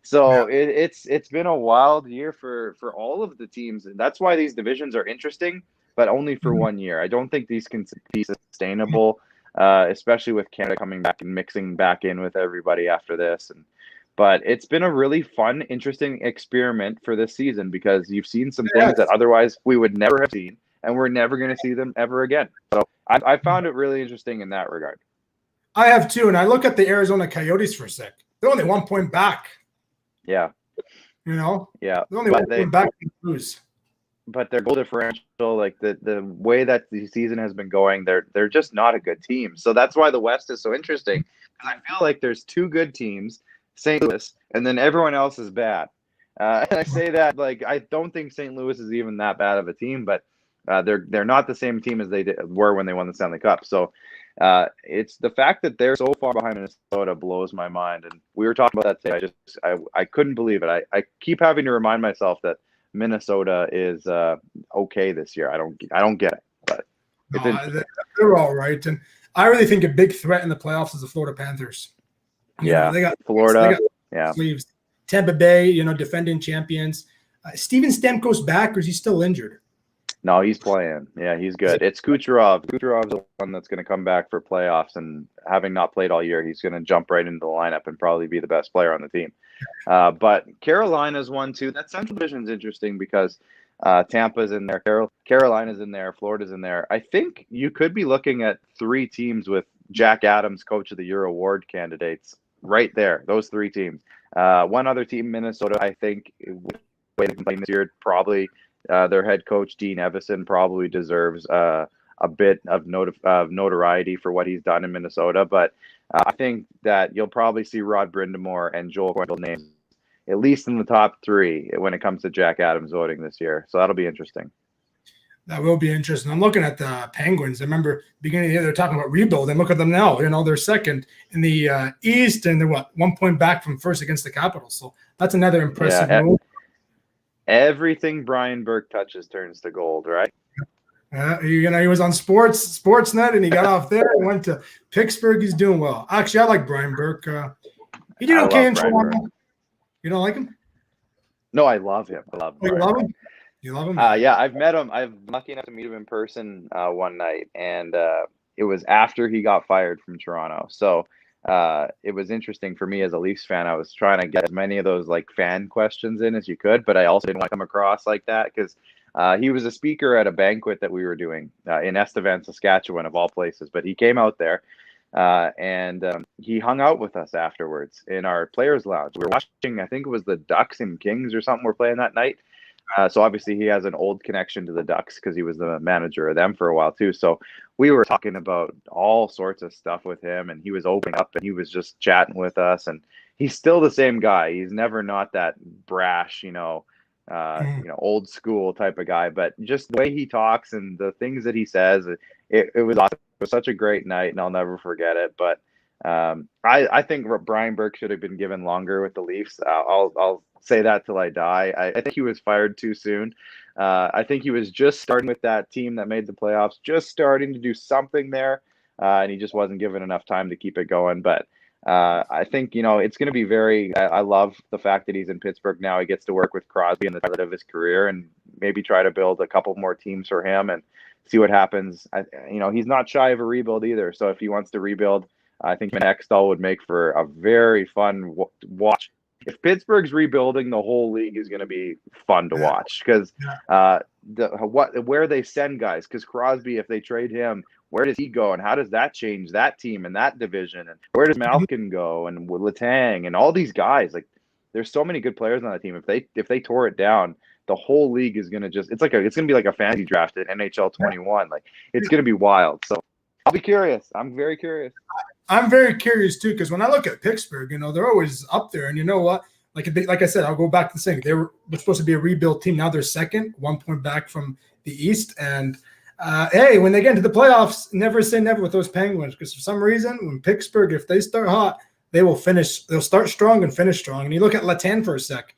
Speaker 3: So it's been a wild year for all of the teams, and that's why these divisions are interesting, but only for 1 year. I don't think these can be sustainable, especially with Canada coming back and mixing back in with everybody after this. But it's been a really fun, interesting experiment for this season because you've seen some things that otherwise we would never have seen, and we're never going to see them ever again. So I found it really interesting in that regard.
Speaker 2: I have too, and I look at the Arizona Coyotes for a sec. They're only 1 point back.
Speaker 3: Yeah.
Speaker 2: Yeah. They're only 1 point back to lose.
Speaker 3: But their goal differential, like the way that the season has been going, they're just not a good team. So that's why the West is so interesting. Because I feel like there's 2 good teams, St. Louis, and then everyone else is bad. And I say that like I don't think St. Louis is even that bad of a team, but they're not the same team as they were when they won the Stanley Cup. So it's the fact that they're so far behind Minnesota blows my mind. And we were talking about that today. I couldn't believe it. I keep having to remind myself that Minnesota is okay this year. I don't get it, but
Speaker 2: they're all right. And I really think a big threat in the playoffs is the Florida Panthers. They got
Speaker 3: Florida.
Speaker 2: Sleeves. Tampa Bay, defending champions. Steven Stamkos back, or is he still injured?
Speaker 3: No, he's playing. Yeah, he's good. It's Kucherov. Kucherov's the one that's going to come back for playoffs, and having not played all year, he's going to jump right into the lineup and probably be the best player on the team. But Carolina's one too. That Central Division's interesting because Tampa's in there, Carolina's in there, Florida's in there. I think you could be looking at 3 teams with Jack Adams, Coach of the Year award candidates right there. Those 3 teams. One other team, Minnesota, I think, the way they've been playing this year, probably their head coach, Dean Evison, probably deserves a bit of notoriety for what he's done in Minnesota. But I think that you'll probably see Rod Brindamore and Joel Quenneville names at least in the top 3 when it comes to Jack Adams voting this year. So that'll be interesting.
Speaker 2: That will be interesting. I'm looking at the Penguins. I remember beginning of the year, they're talking about rebuild, and look at them now. They're second in the East, and they're 1 point back from first against the Capitals. So that's another impressive move.
Speaker 3: Everything Brian Burke touches turns to gold, right?
Speaker 2: He was on Sportsnet, and he got off there and went to Pittsburgh. He's doing well. Actually, I like Brian Burke. He did okay in Toronto. You don't like him?
Speaker 3: No, I love him. I love him.
Speaker 2: You love him? You love him?
Speaker 3: Yeah, I've met him. I've been lucky enough to meet him in person one night, and it was after he got fired from Toronto. So it was interesting for me as a Leafs fan. I was trying to get as many of those like fan questions in as you could, but I also didn't want to come across like that because he was a speaker at a banquet that we were doing in Estevan, Saskatchewan, of all places. But he came out there and he hung out with us afterwards in our players' lounge. We were watching, I think it was the Ducks and Kings or something we're playing that night. So obviously he has an old connection to the Ducks because he was the manager of them for a while too. So we were talking about all sorts of stuff with him, and he was opening up and he was just chatting with us. And he's still the same guy. He's never not that brash, old school type of guy. But just the way he talks and the things that he says, it was awesome. It was such a great night, and I'll never forget it. But I think Brian Burke should have been given longer with the Leafs. I'll say that till I die. I think he was fired too soon. I think he was just starting with that team that made the playoffs, just starting to do something there, and he just wasn't given enough time to keep it going. But I think, it's going to be I love the fact that he's in Pittsburgh now. He gets to work with Crosby in the start of his career and maybe try to build a couple more teams for him and see what happens. He's not shy of a rebuild either. So if he wants to rebuild, I think Extall would make for a very fun watch if Pittsburgh's rebuilding, the whole league is going to be fun to watch because where they send guys. Because Crosby, if they trade him, where does he go, and how does that change that team and that division, and where does Malkin go, and Letang, and all these guys? Like, there's so many good players on that team. If they tore it down, the whole league is going to just it's going to be like a fantasy draft at NHL 21. Like, it's going to be wild. So I'll be curious. I'm very curious.
Speaker 2: I'm very curious too, because when I look at Pittsburgh, they're always up there. And you know what? Like I said, I'll go back to saying they're supposed to be a rebuild team. Now they're second, 1 point back from the East. And hey, when they get into the playoffs, never say never with those Penguins, because for some reason, when Pittsburgh, if they start hot, they will finish. They'll start strong and finish strong. And you look at Letang for a sec.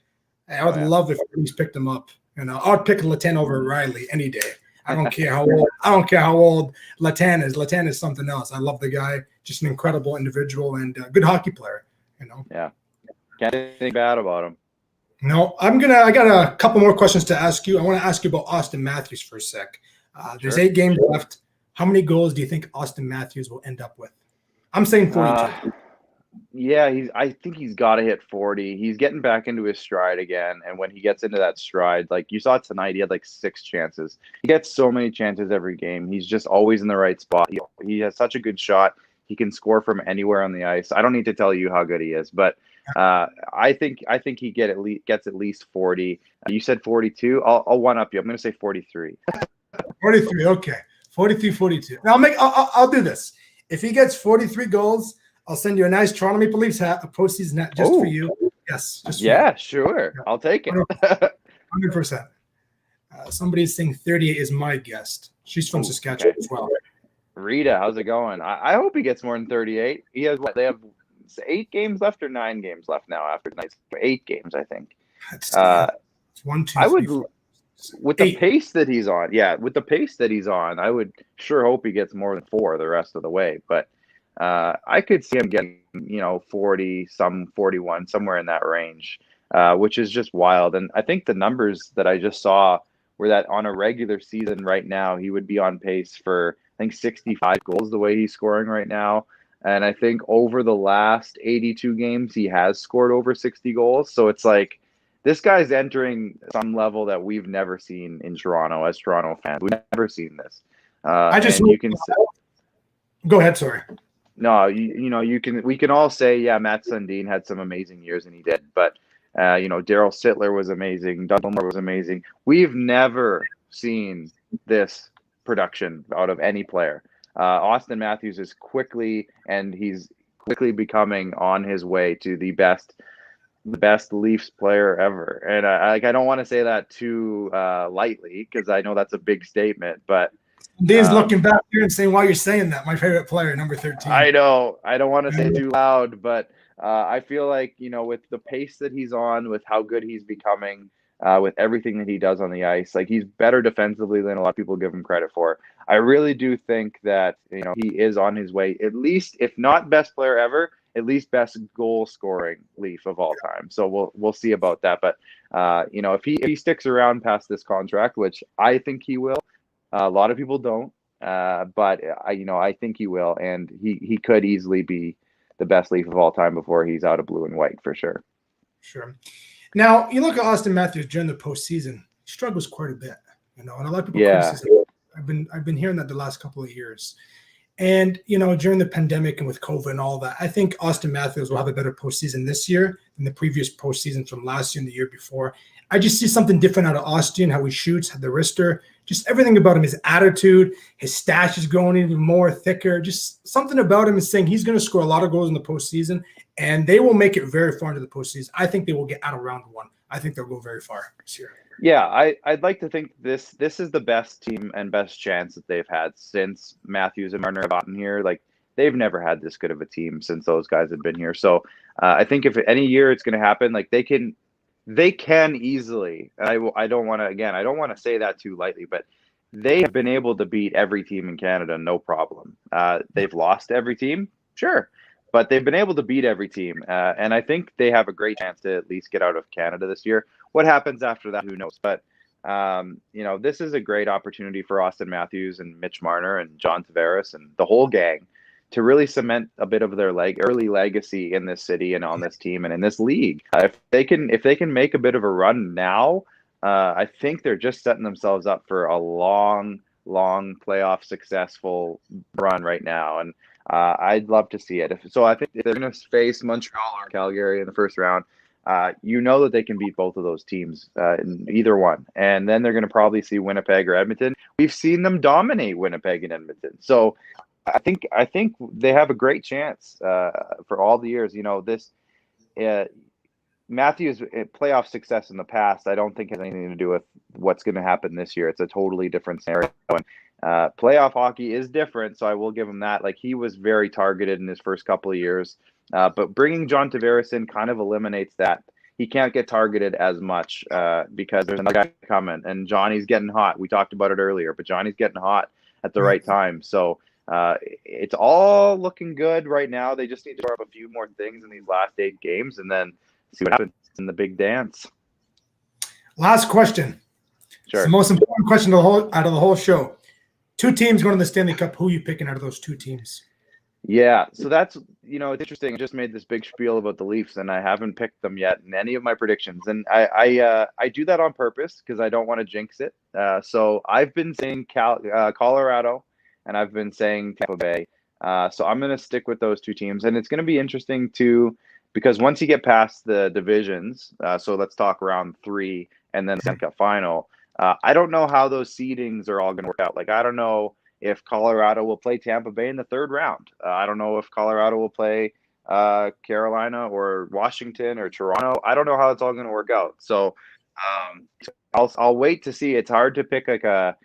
Speaker 2: I would love if Phillies picked him up. I'd pick Letang over Riley any day. I don't care how old. I don't care how old Letang is. Letang is something else. I love the guy. Just an incredible individual and a good hockey player.
Speaker 3: Yeah, can't say anything bad about him.
Speaker 2: No, I got a couple more questions to ask you. I want to ask you about Austin Matthews for a sec. There's 8 games left. How many goals do you think Austin Matthews will end up with? I'm saying 42.
Speaker 3: Yeah, I think he's got to hit 40. He's getting back into his stride again, and when he gets into that stride, like you saw tonight, he had like 6 chances. He gets so many chances every game. He's just always in the right spot. He has such a good shot. He can score from anywhere on the ice. I don't need to tell you how good he is, but I think he gets at least 40. You said 42. I'll one up you. I'm going to say 43.
Speaker 2: 43. Okay, 43, 42. Now I'll do this. If he gets 43 goals, I'll send you a nice Toronto Maple Leafs hat, a postseason hat, just for you. Yes. Just for you.
Speaker 3: Sure. I'll take it.
Speaker 2: 100%. Somebody's saying 38 is my guest. She's from Saskatchewan as well.
Speaker 3: Rita, how's it going? I hope he gets more than 38. He has They have 8 games left or 9 games left now after tonight's 8 games, I think.
Speaker 2: It's 1, 2, 3, 4.
Speaker 3: With the pace that he's on. Yeah, with the pace that he's on, I would sure hope he gets more than 4 the rest of the way. But I could see him getting, 40, 41, somewhere in that range, which is just wild. And I think the numbers that I just saw were that on a regular season right now, he would be on pace for, I think, 65 goals the way he's scoring right now. And I think over the last 82 games, he has scored over 60 goals. So it's like this guy's entering some level that we've never seen in Toronto as Toronto fans. We've never seen this.
Speaker 2: Go ahead, sorry.
Speaker 3: No, we can all say, yeah, Matt Sundin had some amazing years, and he did. But, Daryl Sittler was amazing. Doug Gilmour was amazing. We've never seen this production out of any player. Austin Matthews is quickly becoming on his way to the best Leafs player ever. And I don't want to say that too lightly, because I know that's a big statement, but
Speaker 2: Dean's looking back here and saying, "Why you're saying that? My favorite player, number 13."
Speaker 3: I know. I don't want to say too loud, but I feel like, with the pace that he's on, with how good he's becoming, with everything that he does on the ice, like, he's better defensively than a lot of people give him credit for. I really do think that, he is on his way, at least, if not best player ever, at least best goal scoring Leaf of all time. So we'll see about that. But if he sticks around past this contract, which I think he will. A lot of people don't, but I think he will, and he could easily be the best Leaf of all time before he's out of blue and white for sure.
Speaker 2: Sure. Now you look at Austin Matthews during the postseason; he struggles quite a bit, and a lot of people criticize him. I've been hearing that the last couple of years, and during the pandemic and with COVID and all that, I think Austin Matthews will have a better postseason this year than the previous postseason from last year and the year before. I just see something different out of Austin, how he shoots, the wrister, just everything about him, his attitude, his stash is growing even more thicker. Just something about him is saying he's going to score a lot of goals in the postseason, and they will make it very far into the postseason. I think they will get out of round 1. I think they'll go very far this year.
Speaker 3: Yeah, I'd like to think this is the best team and best chance that they've had since Matthews and Marner have gotten here. Like, they've never had this good of a team since those guys have been here. So I think if any year it's going to happen, like, they can easily. I don't want to say that too lightly, but they have been able to beat every team in Canada, no problem. They've lost every team, sure, but they've been able to beat every team, and I think they have a great chance to at least get out of Canada this year. What happens after that, who knows? But this is a great opportunity for Austin Matthews and Mitch Marner and John Tavares and the whole gang to really cement a bit of their early legacy in this city and on this team and in this league. If they can make a bit of a run now, I think they're just setting themselves up for a long playoff successful run right now. And I'd love to see it. I think if they're going to face Montreal or Calgary in the first round, that they can beat both of those teams in either one. And then they're going to probably see Winnipeg or Edmonton. We've seen them dominate Winnipeg and Edmonton. So I think they have a great chance for all the years. This Matthews' playoff success in the past, I don't think has anything to do with what's going to happen this year. It's a totally different scenario. And playoff hockey is different, so I will give him that. Like, he was very targeted in his first couple of years, but bringing John Tavares in kind of eliminates that. He can't get targeted as much because there's another guy coming, and Johnny's getting hot. We talked about it earlier, but Johnny's getting hot at the right time. So it's all looking good right now. They just need to throw up a few more things in these last 8 games, and then see what happens in the big dance.
Speaker 2: Last question.
Speaker 3: Sure.
Speaker 2: It's the most important question out of the whole show. 2 teams going to the Stanley Cup. Who are you picking out of those 2 teams?
Speaker 3: Yeah, so that's, it's interesting. I just made this big spiel about the Leafs, and I haven't picked them yet in any of my predictions. And I do that on purpose because I don't want to jinx it. So I've been saying Colorado, and I've been saying Tampa Bay. So I'm going to stick with those 2 teams. And it's going to be interesting too, because once you get past the divisions, so let's talk round 3 and then the Stanley Cup final, I don't know how those seedings are all going to work out. Like, I don't know if Colorado will play Tampa Bay in the 3rd round. I don't know if Colorado will play Carolina or Washington or Toronto. I don't know how it's all going to work out. So I'll wait to see. It's hard to pick like a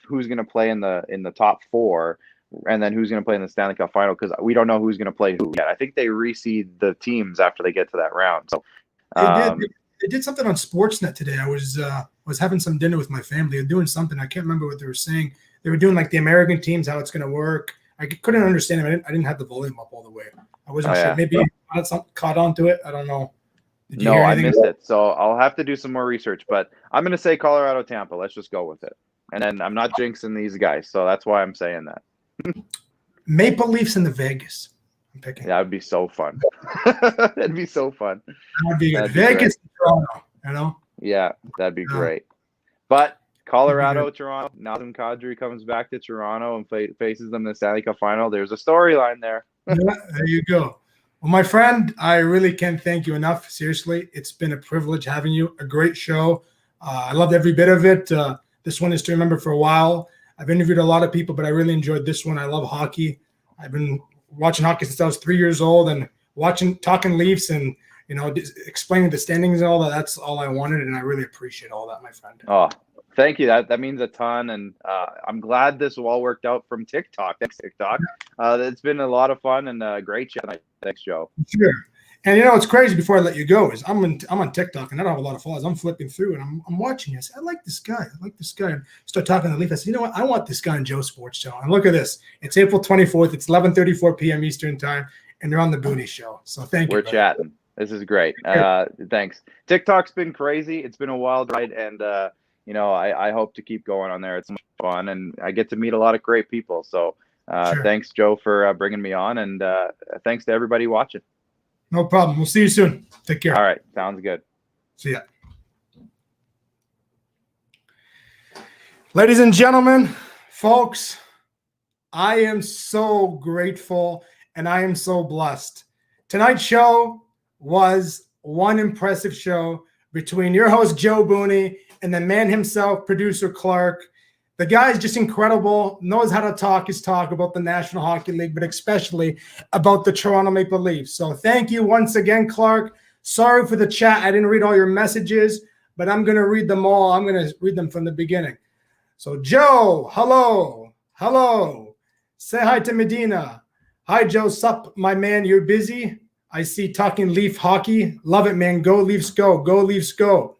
Speaker 3: who's going to play in the top 4 and then who's going to play in the Stanley Cup final, because we don't know who's going to play who yet. I think they reseed the teams after they get to that round. So
Speaker 2: they did something on Sportsnet today. I was having some dinner with my family. They're doing something. I can't remember what they were saying. They were doing like the American teams, how it's going to work. I couldn't understand it. I didn't have the volume up all the way. I wasn't sure. Maybe I caught on to it. I don't know.
Speaker 3: No, I missed it. So I'll have to do some more research. But I'm going to say Colorado, Tampa. Let's just go with it. And then I'm not jinxing these guys, so that's why I'm saying that.
Speaker 2: Maple Leafs in the Vegas. I'm picking.
Speaker 3: That would be so fun. That'd be so fun.
Speaker 2: That would be good. Vegas, Toronto,
Speaker 3: Yeah, that'd be great. But Colorado, Toronto, Nazem Kadri comes back to Toronto and faces them in the Stanley Cup final. There's a storyline there.
Speaker 2: Yeah, there you go. Well, my friend, I really can't thank you enough. Seriously, it's been a privilege having you. A great show. I loved every bit of it. This one is to remember for a while. I've interviewed a lot of people, but I really enjoyed this one. I love hockey. I've been watching hockey since I was 3 years old, and talking Leafs and explaining the standings and all that. That's all I wanted, and I really appreciate all that, my friend.
Speaker 3: Oh, thank you. That means a ton, and I'm glad this all worked out from TikTok. Thanks, TikTok. It's been a lot of fun and a great chat. Thanks, Joe.
Speaker 2: Sure. And what's crazy before I let you go is I'm on TikTok and I don't have a lot of followers. I'm flipping through and I'm watching you. I say, I like this guy. And start talking to the Leaf. I said, you know what? I want this guy on Joe Sports Channel. And look at this. It's April 24th. It's 11:34 p.m. Eastern time, and they're on the Booni show. So thank you.
Speaker 3: We're chatting. This is great. Thanks. TikTok's been crazy. It's been a wild ride, and I hope to keep going on there. It's much fun, and I get to meet a lot of great people. So thanks, Joe, for bringing me on, and thanks to everybody watching.
Speaker 2: No problem. We'll see you soon. Take care.
Speaker 3: All right. Sounds good.
Speaker 2: See ya. Ladies and gentlemen, folks, I am so grateful and I am so blessed. Tonight's show was one impressive show between your host, Joe Booni, and the man himself, producer Clark. The guy is just incredible, knows how to talk his talk about the National Hockey League, but especially about the Toronto Maple Leafs. So thank you once again, Clark. Sorry for the chat. I didn't read all your messages, but I'm going to read them all. I'm going to read them from the beginning. So Joe, hello. Hello. Say hi to Medina. Hi, Joe. Sup, my man. You're busy? I see talking Leaf hockey. Love it, man. Go Leafs, go. Go Leafs, go.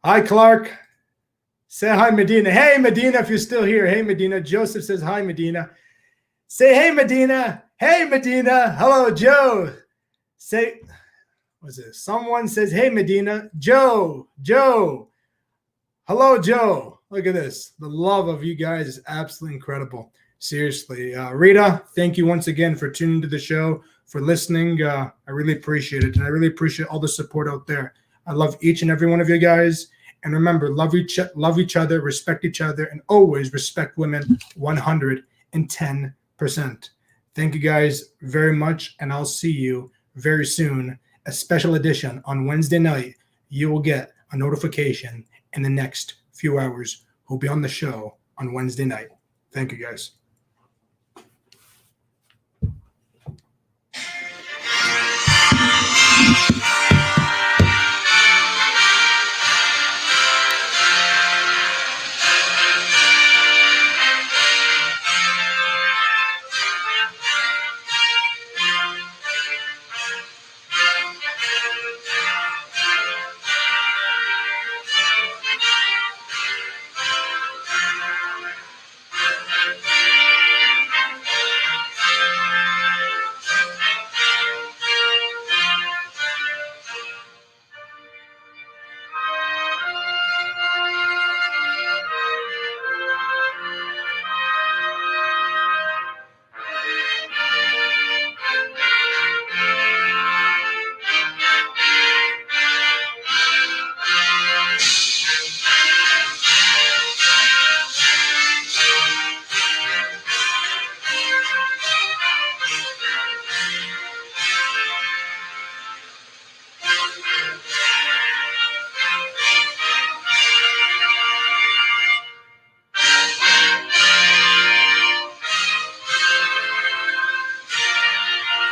Speaker 2: Hi, Clark. Say hi, Medina. Hey, Medina, if you're still here. Hey, Medina. Joseph says hi, Medina. Say, hey, Medina. Hey, Medina. Hello, Joe. Say, what's it? Someone says, hey, Medina. Joe. Hello, Joe. Look at this. The love of you guys is absolutely incredible. Seriously. Rita, thank you once again for tuning to the show, for listening. I really appreciate it. And I really appreciate all the support out there. I love each and every one of you guys. And remember, love each other, respect each other, and always respect women 110%. Thank you guys very much. And I'll see you very soon. A special edition on Wednesday night. You will get a notification in the next few hours. Who'll be on the show on Wednesday night. Thank you guys.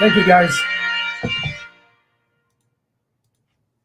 Speaker 2: Thank you, guys.